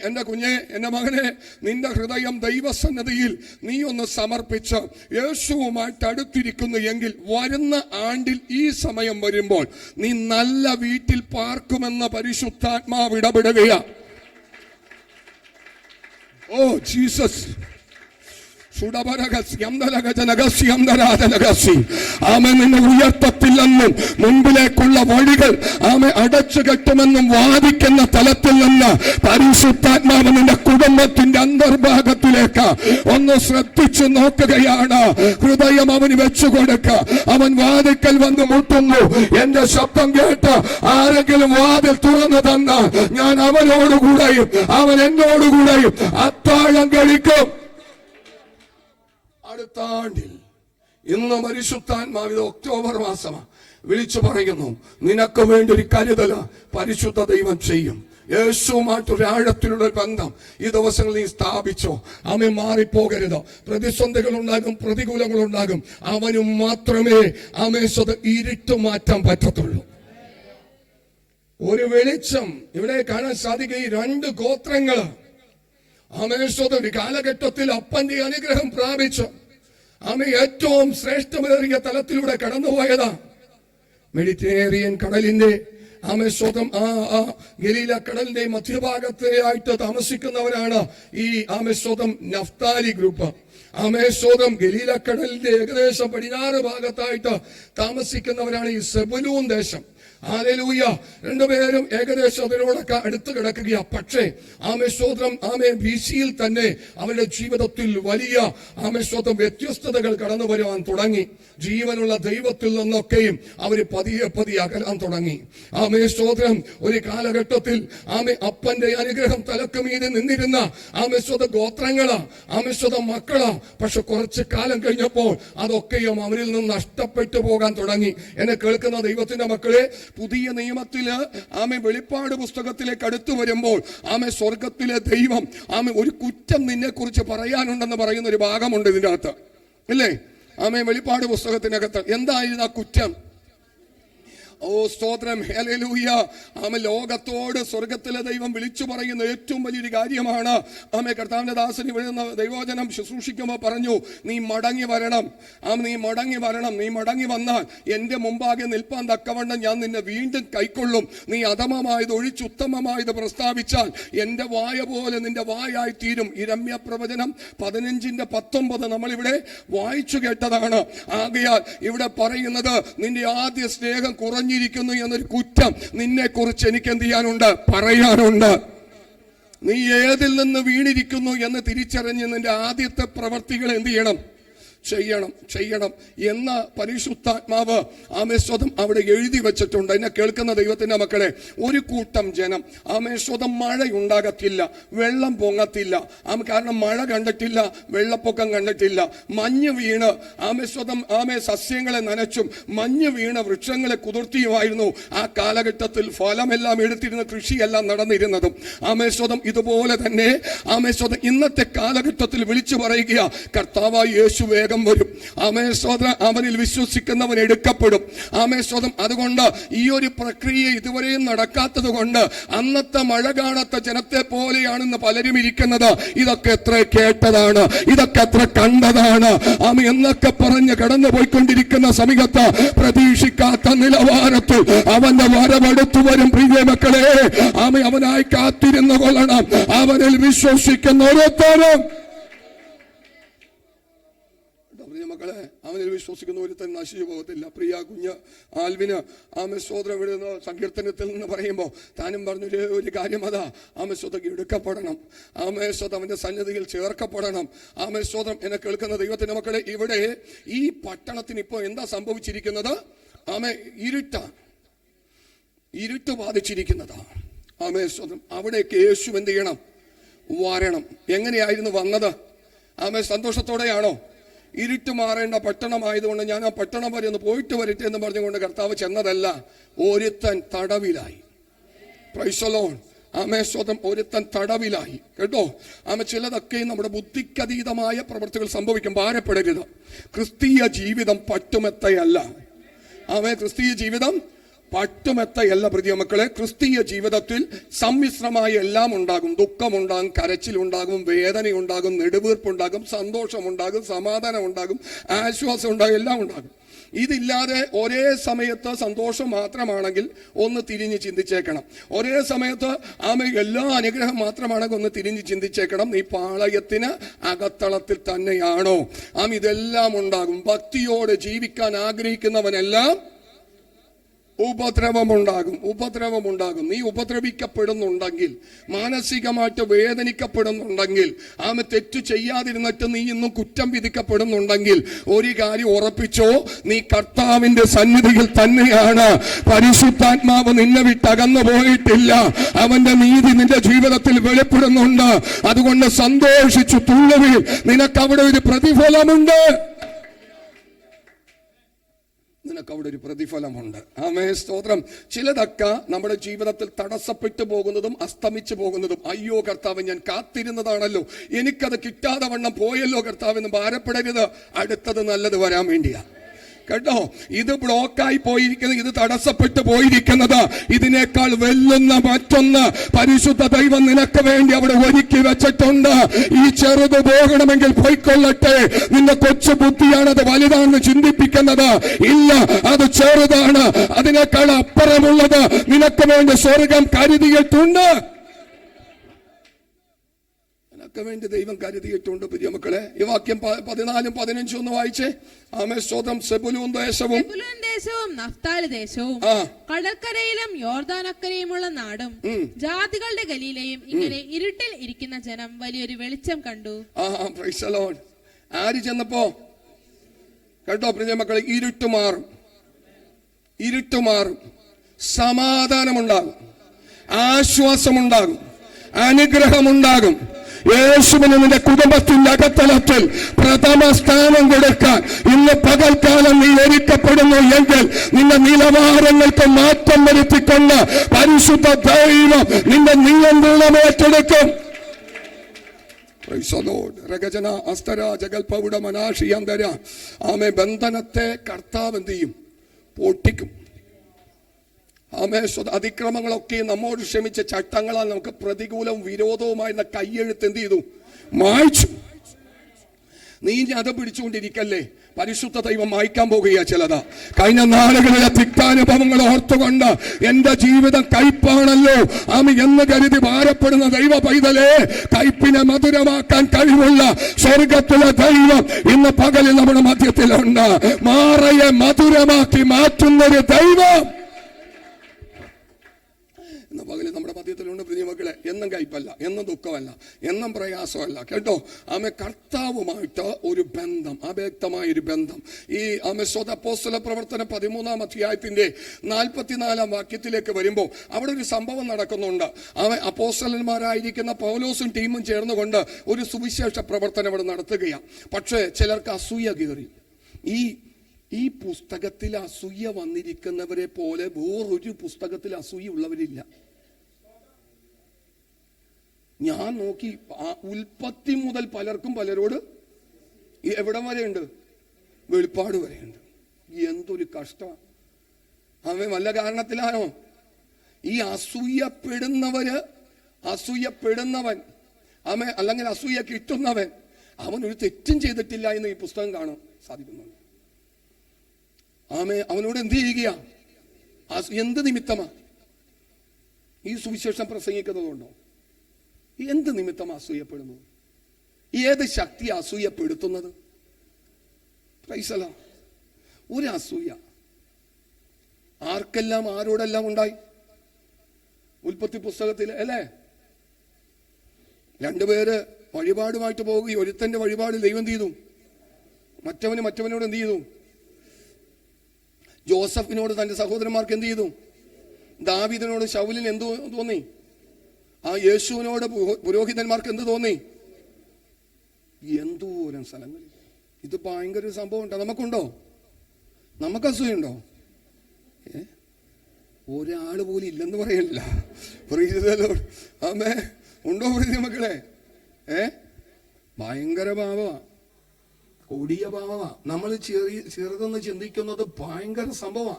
എന്റെ കുഞ്ഞെ, എന്റെ മകനെ, നിന്റെ ഹൃദയം ദൈവസന്നിധിയിൽ നീ ഒന്ന് സമർപ്പിച്ച് യേശുവുമായിട്ട് അടുത്തിരിക്കുന്നു എങ്കിൽ വരുന്ന ആണ്ടിൽ ഈ സമയം വരുമ്പോൾ നീ നല്ല വീട്ടിൽ പാർക്കുമെന്ന് പരിശുദ്ധാത്മാവ് ഇടപെടുകയാ. Oh Jesus. നിന്നെ ഉയർത്തത്തില്ലെന്നും മുൻപിലേക്കുള്ള വഴികൾ അടച്ചു കെട്ടുമെന്നും വാദിക്കുന്ന തലത്തിൽ നിന്ന് പരിശുദ്ധാത്മാവ് നിന്റെ കുടുംബത്തിന്റെ അന്തർഭാഗത്തിലേക്ക് ഒന്ന് ശ്രദ്ധിച്ചു നോക്കുകയാണ്. ഹൃദയം അവന് വെച്ചു കൊടുക്ക. അവൻ വാതിക്കൽ വന്ന് മുട്ടുന്നു. എന്റെ ശബ്ദം കേട്ട് ആരെങ്കിലും വാതിൽ തുറന്നു തന്ന ഞാൻ അവനോടുകൂടെയും അവൻ എന്നോടുകൂടെയും അത്താഴം കഴിക്കും. അടുത്ത ആണ്ടിൽ ഇന്ന് പരിശുദ്ധാത്മാവ്, ഒക്ടോബർ മാസമാണ്, വിളിച്ചു പറയുന്നു, നിനക്ക് വേണ്ടി ഒരു കരുതൽ പരിശുദ്ധ ദൈവം ചെയ്യും. യേശുവുമായിട്ടൊരു ആഴത്തിലുള്ള ബന്ധം ഈ ദിവസങ്ങളിൽ നീ സ്ഥാപിച്ചോ. മാറിപ്പോകരുത്. പ്രതിസന്ധികൾ ഉണ്ടാകും, പ്രതികൂലങ്ങൾ ഉണ്ടാകും. അവനും മാത്രമേ ഇരുട്ട് മാറ്റാൻ പറ്റത്തുള്ളൂ. ഒരു വെളിച്ചം ഇവിടെ കാണാൻ സാധിക്കുക. ഈ 2 ഗോത്രങ്ങള് ഒരു കാലഘട്ടത്തിൽ അപ്പന്റെ അനുഗ്രഹം പ്രാപിച്ചു ഏറ്റവും ശ്രേഷ്ഠമേറിയ തലത്തിലൂടെ കടന്നുപോയതാ. മെഡിറ്ററേനിയൻ കടലിന്റെ ആമേ സ്വതം ഗലീല കടലിന്റെ മധ്യഭാഗത്തെ ആയിട്ട് താമസിക്കുന്നവരാണ് ഈ ആമേ സ്വതം നഫ്താലി ഗ്രൂപ്പ്. ആമേ സ്വതം ഗലീല കടലിന്റെ ഏകദേശം പടിഞ്ഞാറ് ഭാഗത്തായിട്ട് താമസിക്കുന്നവരാണ് ഈ സെബുലൂൻ ദേശം. ഹല്ലേലൂയ. രണ്ടുപേരും ഏകദേശം അതിനോടൊക്കെ അടുത്ത് കിടക്കുകയാ. പക്ഷേ ആമേ സ്വതം BC-യിൽ തന്നെ അവരുടെ ജീവിതത്തിൽ വലിയ ആമേ സ്വതം വ്യത്യസ്തതകൾ കടന്നു വരുവാൻ തുടങ്ങി. ജീവനുള്ള ദൈവത്തിൽ നിന്നൊക്കെയും അവര് പതിയെ അകലാൻ തുടങ്ങി. ആമേ സ്വതം ഒരു കാലഘട്ടത്തിൽ അപ്പന്റെ അനുഗ്രഹം തലക്ക് മീതെ നിന്നിരുന്ന ആമേ സ്വത ഗോത്രങ്ങളാ, ആമേ സ്വത മക്കളാ. പക്ഷെ കുറച്ച് കാലം കഴിഞ്ഞപ്പോൾ അതൊക്കെയും അവരിൽ നിന്ന് നഷ്ടപ്പെട്ടു പോകാൻ തുടങ്ങി. എന്നെ കേൾക്കുന്ന ദൈവത്തിന്റെ മക്കളെ, പുതിയ നിയമത്തില് വെളിപ്പാട് പുസ്തകത്തിലേക്ക് അടുത്തു വരുമ്പോൾ സ്വർഗത്തിലെ ദൈവം ഒരു കുറ്റം നിന്നെ കുറിച്ച് പറയാനുണ്ടെന്ന് പറയുന്ന ഒരു ഭാഗമുണ്ട് ഇതിന്റെ അകത്ത്, ഇല്ലേ? വെളിപ്പാട് പുസ്തകത്തിനകത്ത് എന്തായിരുന്നു ആ കുറ്റം? ഓ സ്തോത്രം, ഹല്ലേലൂയ. ലോകത്തോട് സ്വർഗത്തിലെ ദൈവം വിളിച്ചു പറയുന്ന ഏറ്റവും വലിയൊരു കാര്യമാണ്. കർത്താവിന്റെ ദാസൻ ഇവിടെ ദൈവവചനം ശുശ്രൂഷിക്കുമ്പോൾ പറഞ്ഞു, നീ മടങ്ങി വരണം, നീ മടങ്ങി വരണം. നീ മടങ്ങി വന്നാൽ എന്റെ മുമ്പാകെ നിൽപ്പാൻ തക്കവണ്ണം ഞാൻ നിന്നെ വീണ്ടും കൈക്കൊള്ളും. നീ അധമമായത് ഒഴിച്ചുത്തമമായത് പ്രസ്താവിച്ചാൽ എന്റെ വായ പോലെ നിന്റെ വായായി തീരും. ഇരമ്യ പ്രവചനം 15:19 നമ്മളിവിടെ വായിച്ചു കേട്ടതാണ്. ആകയാൽ ഇവിടെ പറയുന്നത്, നിന്റെ ആദ്യ സ്നേഹം കുറഞ്ഞിരിക്കുന്നു എന്നൊരു കുറ്റം നിന്നെ കുറിച്ച് എനിക്ക് എന്ത് ചെയ്യാനുണ്ട്? പറയാനുണ്ട്. നീ ഏതിൽ നിന്ന് വീണിരിക്കുന്നു എന്ന് തിരിച്ചറിഞ്ഞ് നിന്റെ ആദ്യത്തെ പ്രവർത്തികൾ എന്ത് ചെയ്യണം? ചെയ്യണം എന്ന പരിശുദ്ധാത്മാവ് ആമേശ്വതം അവിടെ എഴുതി വെച്ചിട്ടുണ്ട്. എന്നെ കേൾക്കുന്ന ദൈവത്തിന്റെ മക്കളെ, ഒരു കൂട്ടം ജനം ആമേശ്വതം മഴയുണ്ടാകത്തില്ല, വെള്ളം പൊങ്ങത്തില്ല. കാരണം മഴ കണ്ടിട്ടില്ല, വെള്ളപ്പൊക്കം കണ്ടിട്ടില്ല. മഞ്ഞ് വീണ് ആമേശ്വതം സസ്യങ്ങളെ നനച്ചും മഞ്ഞ് വീണ് വൃക്ഷങ്ങളെ കുതിർത്തിയുമായിരുന്നു ആ കാലഘട്ടത്തിൽ ഫലമെല്ലാം എടുത്തിരുന്ന കൃഷിയെല്ലാം നടന്നിരുന്നതും. ആമേശ്വതം ഇതുപോലെ തന്നെ ആമേശ്വതം ഇന്നത്തെ കാലഘട്ടത്തിൽ വിളിച്ചു പറയുക, കർത്താവായ യേശു വേഗം വരും. അവനിൽ വിശ്വസിക്കുന്നവൻ എടുക്കപ്പെടും. അതുകൊണ്ട് ഈ ഒരു പ്രക്രിയ ഇതുവരെയും നടക്കാത്തത് കൊണ്ട് അന്നത്തെ മഴ കാണാത്ത ജനത്തെ പോലെയാണെന്ന് പലരും ഇരിക്കുന്നത്. ഇതൊക്കെ എത്ര കേട്ടതാണ്, ഇതൊക്കെ എത്ര കണ്ടതാണ് എന്നൊക്കെ പറഞ്ഞ് കടന്നു പോയിക്കൊണ്ടിരിക്കുന്ന സമയത്ത് പ്രതീക്ഷിക്കാത്ത നിലവാരത്തിൽ അവന്റെ വരവെടുത്തു വരും. പ്രിയ മക്കളെ, അവനായി കാത്തിരുന്നു കൊള്ളണം. അവനിൽ വിശ്വസിക്കുന്ന ഓരോരുത്തരും, മക്കളെ, അവനിൽ വിശ്വസിക്കുന്ന ഒരുത്തൻ നശിച്ചു പോകത്തില്ല. പ്രിയ കുഞ്ഞ് ആൽവിന് സ്വതം വിടുന്ന സങ്കീർത്തനത്തിൽ നിന്ന് പറയുമ്പോൾ താനും പറഞ്ഞൊരു ഒരു കാര്യം, അതാ സ്വതം എടുക്കപ്പെടണം, സ്വതം അവന്റെ സന്നിധിയിൽ ചേർക്കപ്പെടണം. സ്വതം എന്നെ കേൾക്കുന്ന ദൈവത്തിന്റെ മക്കളെ, ഇവിടെ ഈ പട്ടണത്തിന് ഇപ്പോൾ എന്താ സംഭവിച്ചിരിക്കുന്നത്? ഇരുട്ട് ബാധിച്ചിരിക്കുന്നതാ. സ്വതം അവിടേക്ക് യേശു എന്ത് ചെയ്യണം? വരണം. എങ്ങനെയായിരുന്നു വന്നത്? സന്തോഷത്തോടെയാണോ? ഇരുട്ട് മാറേണ്ട പട്ടണമായതുകൊണ്ട് ഞാൻ ആ പട്ടണം വരെ ഒന്ന് പോയിട്ട് വരട്ടെ എന്ന് പറഞ്ഞുകൊണ്ട് കർത്താവ് ചെന്നതല്ല. ഒരുത്തൻ തടവിലായി. Praise the lord. സ്വതം ഒരുത്തൻ തടവിലായി. കേട്ടോ, ചിലതൊക്കെ നമ്മുടെ ബുദ്ധിക്കതീതമായ പ്രവൃത്തികൾ സംഭവിക്കും. ഭാരപ്പെടരുത്. ക്രിസ്തീയ ജീവിതം പട്ടുമെത്തയല്ല. ക്രിസ്തീയ ജീവിതം പട്ടുമെത്തയല്ല പ്രിയ മക്കളെ. ക്രിസ്തീയ ജീവിതത്തിൽ സമ്മിശ്രമായ എല്ലാം ഉണ്ടാകും. ദുഃഖമുണ്ടാകും, കരച്ചിലുണ്ടാകും, വേദനയുണ്ടാകും, നെടുവീർപ്പുണ്ടാകും, സന്തോഷമുണ്ടാകും, സമാധാനം ഉണ്ടാകും, ആശ്വാസം ഉണ്ടാകും, എല്ലാം ഉണ്ടാകും. ഇതില്ലാതെ ഒരേ സമയത്ത് സന്തോഷം മാത്രമാണെങ്കിൽ ഒന്ന് തിരിഞ്ഞ് ചിന്തിച്ചേക്കണം. ഒരേ സമയത്ത് എല്ലാ അനുഗ്രഹം മാത്രമാണെങ്കിൽ ഒന്ന് തിരിഞ്ഞ് ചിന്തിച്ചേക്കണം. നീ പാളയത്തിന് അകത്തളത്തിൽ തന്നെയാണോ? ഇതെല്ലാം ഉണ്ടാകും. ഭക്തിയോടെ ജീവിക്കാൻ ആഗ്രഹിക്കുന്നവനെല്ലാം ഉപദ്രവമുണ്ടാകും. നീ ഉപദ്രവിക്കപ്പെടുന്നുണ്ടെങ്കിൽ, മാനസികമായിട്ട് വേദനിക്കപ്പെടുന്നുണ്ടെങ്കിൽ, തെറ്റു ചെയ്യാതിരുന്നിട്ട് നീ ഇന്നും കുറ്റം വിധിക്കപ്പെടുന്നുണ്ടെങ്കിൽ, ഒരു കാര്യം ഉറപ്പിച്ചോ, നീ കർത്താവിന്റെ സന്നിധിയിൽ തന്നെയാണ്. പരിശുദ്ധാത്മാവ് നിന്നെ വിട്ടകന്നു പോയിട്ടില്ല. അവന്റെ നീതി നിന്റെ ജീവിതത്തിൽ വെളിപ്പെടുന്നുണ്ട്. അതുകൊണ്ട് സന്തോഷിച്ചു തുള്ളുവിൽ, നിനക്ക് അവിടെ ഒരു പ്രതിഫലമുണ്ട്. നിനക്ക് അവിടെ ഒരു പ്രതിഫലമുണ്ട്. സ്തോത്രം. ചിലതൊക്കെ നമ്മുടെ ജീവിതത്തിൽ തടസ്സപ്പെട്ടു പോകുന്നതും അസ്തമിച്ചു പോകുന്നതും, അയ്യോ കർത്താവ്, ഞാൻ കാത്തിരുന്നതാണല്ലോ, എനിക്കത് കിട്ടാതെ വണ്ണം പോയല്ലോ കർത്താവ് എന്ന് ഭാരപ്പെടരുത്. അടുത്തത് നല്ലത് വരാൻ വേണ്ടിയാ. കേട്ടോ, ഇത് ബ്ലോക്കായി പോയിരിക്കുന്നത്, ഇത് തടസ്സപ്പെട്ടു പോയിരിക്കുന്നത്, ഇതിനേക്കാൾ വെല്ലുന്ന മറ്റൊന്ന് പരിശുദ്ധ ദൈവം നിനക്ക് വേണ്ടി അവിടെ ഒരുക്കി വെച്ചിട്ടുണ്ട്. ഈ ചെറുത് പോകണമെങ്കിൽ പോയിക്കൊള്ളട്ടെ. നിന്റെ കൊച്ചു ബുദ്ധിയാണ് അത് വലുതാണെന്ന് ചിന്തിപ്പിക്കുന്നത്. ഇല്ല, അത് ചെറുതാണ്. അതിനേക്കാൾ അപ്പുറമുള്ളത് നിനക്ക് വേണ്ടി സ്വർഗം കരുതിയിട്ടുണ്ട്. വേണ്ടി ദൈവം കരുതിയിട്ടുണ്ട്. പ്രിയ മക്കളെ, ഈ വാക്യം 14-15 ഒന്ന് വായിച്ചേ. ആമേൻ, സ്തോത്രം. സെബുലൂൻ ദേശവും നഫ്താലി ദേശവും കടൽക്കരയിലും യോർദാനക്കരയുമുള്ള നാടും ജാതികളുടെ ഗലീലയും ഇങ്ങനെ ഇരുട്ടിൽ ഇരിക്കുന്ന ജനം വലിയൊരു വെളിച്ചം കണ്ടു. Price the Lord. ആര് ചെന്നപ്പോ കേട്ടോ പ്രിയ മക്കളെ, ഇരുട്ടുമാറും, ഇരുട്ടുമാറും, സമാധാനമുണ്ടാകും, ആശ്വാസമുണ്ടാകും, അനുഗ്രഹമുണ്ടാകും. യേശുവിന് നിന്റെ കുടുംബത്തിന്റെ അകത്തലത്തിൽ പ്രഥമ സ്ഥാനം കൊടുക്കാൻ ഇന്ന് പകൽക്കാലം നീ ഒരുക്കപ്പെടുന്നു എങ്കിൽ നിന്റെ നിലവാരങ്ങൾക്ക് മാറ്റം വരുത്തിക്കൊണ്ട് പരിശുദ്ധ ദൈവം നിന്റെ നിയന്ത്രണം ഏറ്റെടുക്കും. ബന്ധനത്തെ കർത്താവ് എന്ത് ചെയ്യും? പൊട്ടിക്കും. അതിക്രമങ്ങളൊക്കെ നമ്മോട് ക്ഷമിച്ച ചട്ടങ്ങളാൽ നമുക്ക് പ്രതികൂലവും വിരോധവുമായി കയ്യെഴുത്ത് എന്ത് ചെയ്തു? മായ്ച്ചു. നീ അത് പിടിച്ചുകൊണ്ടിരിക്കല്ലേ, പരിശുദ്ധ ദൈവം മായ്ക്കാൻ പോകുക. ചിലതാ കഴിഞ്ഞ നാളുകളിലെ തിക്താനുഭവങ്ങൾ ഓർത്തുകൊണ്ട് എന്റെ ജീവിതം കയ്പാണല്ലോ എന്ന് കരുതി ഭാരപ്പെടുന്ന ദൈവ പൈതലേ, കയ്പിനെ മധുരമാക്കാൻ കഴിവുള്ള സ്വർഗത്തിലെ ദൈവം ഇന്ന് പകലിൽ നമ്മുടെ മധ്യത്തിലുണ്ട്. മാറയെ മധുരമാക്കി മാറ്റുന്നൊരു ദൈവം ഇന്ന് പകലിൽ നമ്മുടെ മധ്യത്തിലുണ്ട്. പ്രിയ മക്കളെ, എന്നും കയ്പല്ല, എന്നും ദുഃഖമല്ല, എന്നും പ്രയാസമല്ല. കേട്ടോ, കർത്താവുമായിട്ട് ഒരു ബന്ധം, അവ്യക്തമായൊരു ബന്ധം. ഈ അപ്പോസ്തല പ്രവർത്തന 13-ാം അധ്യായത്തിന്റെ 44-ാം വാക്യത്തിലേക്ക് വരുമ്പോൾ അവിടെ ഒരു സംഭവം നടക്കുന്നുണ്ട്. അപ്പോസ്തലന്മാരായിരിക്കുന്ന പൗലോസും ടീമും ചേർന്നുകൊണ്ട് ഒരു സുവിശേഷ പ്രവർത്തനം ഇവിടെ നടത്തുകയാണ്. പക്ഷേ ചിലർക്ക് അസൂയ കയറി. ഈ പുസ്തകത്തിൽ അസൂയ വന്നിരിക്കുന്നവരെ പോലെ വേറൊരു പുസ്തകത്തിൽ അസൂയ ഉള്ളവരില്ല. ഞാൻ നോക്കി, ഉൽപ്പത്തി മുതൽ പലർക്കും പലരോട് എവിടം വരെയുണ്ട്? വെളിപ്പാട് വരെയുണ്ട്. എന്തൊരു കഷ്ടമാണ്. അവൻ വല്ല കാരണത്തിലാണോ? ഈ അസൂയപ്പെടുന്നവൻ അല്ലെങ്കിൽ അസൂയ കിട്ടുന്നവൻ അവൻ ഒരു തെറ്റും ചെയ്തിട്ടില്ല എന്ന് ഈ പുസ്തകം കാണാൻ സാധിക്കുന്നുണ്ട്. അവനോട് എന്ത് ചെയ്യുക? എന്ത് നിമിത്തമാ ഈ സുവിശേഷം പ്രസംഗിക്കുന്നതുകൊണ്ടോ? എന്ത് നിമിത്തം അസൂയപ്പെടുന്നു? ഏത് ശക്തി അസൂയപ്പെടുത്തുന്നത്? Praise the lord. ഒരു അസൂയ ആർക്കെല്ലാം ആരോടെല്ലാം ഉണ്ടായി? ഉൽപ്പത്തി പുസ്തകത്തിൽ അല്ലേ, രണ്ടുപേര് വഴിപാടുമായിട്ട് പോവുകയും ഒരുത്തന്റെ വഴിപാട് ദൈവം ചെയ്തു, മറ്റവനോട് എന്ത് ചെയ്തു? ജോസഫിനോട് തന്റെ സഹോദരന്മാർക്ക് എന്ത് ചെയ്തു? ദാവീദിനോട് ശൗലിന് എന്ത് തോന്നി? യേശുവിനോട് പുരോഹിതന്മാർക്ക് എന്ത് തോന്നി? എന്തോരം സ്ഥലങ്ങളിൽ ഇത് ഭയങ്കര ഒരു സംഭവം ഉണ്ടോ? നമുക്കുണ്ടോ? നമുക്ക് അസൂയുണ്ടോ? ഒരാള് പോലും ഇല്ലെന്ന് പറയല്ല. ആമേ, ഉണ്ടോ പ്രീതി മക്കളെ? ഭയങ്കര പാവമാ, കൊടിയ പാവമാ. നമ്മൾ ചെറുതെന്ന് ചിന്തിക്കുന്നത് ഭയങ്കര സംഭവമാ.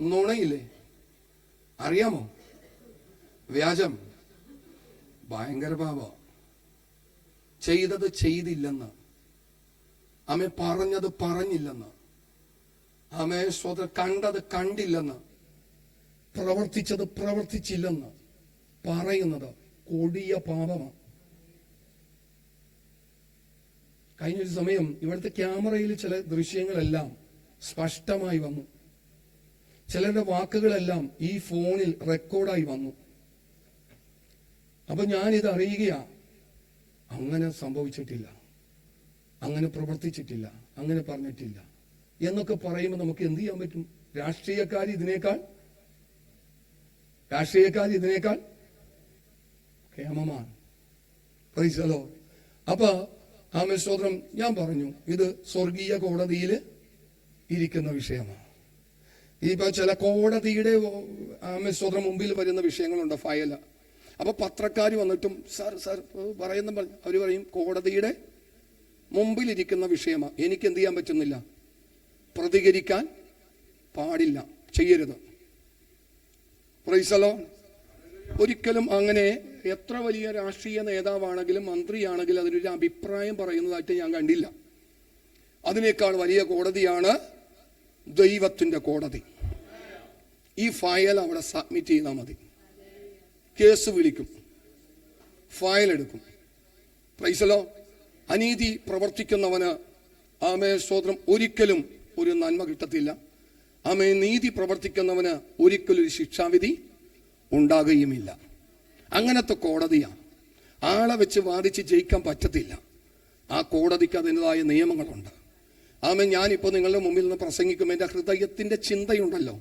നുണയില്ലേ? അറിയാമോ? വ്യാജം ഭയങ്കര പാവമാ. ചെയ്തത് ചെയ്തില്ലെന്ന്, ആമേ പറഞ്ഞത് പറഞ്ഞില്ലെന്ന്, ആമേ കണ്ടത് കണ്ടില്ലെന്ന്, പ്രവർത്തിച്ചത് പ്രവർത്തിച്ചില്ലെന്ന് പറയുന്നത് കൊടിയ പാപമാണ്. കഴിഞ്ഞൊരു സമയം ഇവിടുത്തെ ക്യാമറയിൽ ചില ദൃശ്യങ്ങളെല്ലാം സ്പഷ്ടമായി വന്നു. ചിലരുടെ വാക്കുകളെല്ലാം ഈ ഫോണിൽ റെക്കോർഡായി വന്നു. അപ്പൊ ഞാനിത് അറിയുകയാ. അങ്ങനെ സംഭവിച്ചിട്ടില്ല, അങ്ങനെ പ്രവർത്തിച്ചിട്ടില്ല, അങ്ങനെ പറഞ്ഞിട്ടില്ല എന്നൊക്കെ പറയുമ്പോൾ നമുക്ക് എന്ത് ചെയ്യാൻ പറ്റും? രാഷ്ട്രീയക്കാർ ഇതിനേക്കാൾ ക്ഷേമമാണ്. Price the Lord. അപ്പൊ ആമേ സ്തോത്രം. ഞാൻ പറഞ്ഞു ഇത് സ്വർഗീയ കോടതിയിൽ ഇരിക്കുന്ന വിഷയമാണ്. ഇപ്പൊ ചില കോടതിയുടെ ആമേ സ്തോത്രം മുമ്പിൽ വരുന്ന വിഷയങ്ങളുണ്ട്, ഫയല. അപ്പൊ പത്രക്കാർ വന്നിട്ടും സാർ പറയുന്ന അവര് പറയും കോടതിയുടെ മുമ്പിലിരിക്കുന്ന വിഷയമാണ്. എനിക്ക് എന്ത് ചെയ്യാൻ പറ്റുന്നില്ല, പ്രതികരിക്കാൻ പാടില്ല, ചെയ്യരുത്. Price the Lord. ഒരിക്കലും അങ്ങനെ എത്ര വലിയ രാഷ്ട്രീയ നേതാവാണെങ്കിലും മന്ത്രിയാണെങ്കിലും അതിനൊരു അഭിപ്രായം പറയുന്നതായിട്ട് ഞാൻ കണ്ടില്ല. അതിനേക്കാൾ വലിയ കോടതിയാണ് ദൈവത്തിന്റെ കോടതി. ഈ ഫയൽ അവിടെ സബ്മിറ്റ് ചെയ്താൽ മതി. കേസ് വിളിക്കും, ഫയൽ എടുക്കും. Price the Lord. അനീതി പ്രവർത്തിക്കുന്നവന് ആമേ സ്തോത്രം ഒരിക്കലും ഒരു നന്മ കിട്ടത്തില്ല. ആമേ നീതി പ്രവർത്തിക്കുന്നവന് ഒരിക്കലും ഒരു ശിക്ഷാവിധി ഉണ്ടാകുകയുമില്ല. അങ്ങനത്തെ കോടതിയാണ്. ആളെ വെച്ച് വാദിച്ച് ജയിക്കാൻ പറ്റത്തില്ല. ആ കോടതിക്ക് അതിൻ്റെതായ നിയമങ്ങളുണ്ട്. ആമേ ഞാനിപ്പോൾ നിങ്ങളുടെ മുമ്പിൽ നിന്ന് പ്രസംഗിക്കുമ്പോൾ എൻ്റെ ഹൃദയത്തിൻ്റെ ചിന്തയുണ്ടല്ലോ,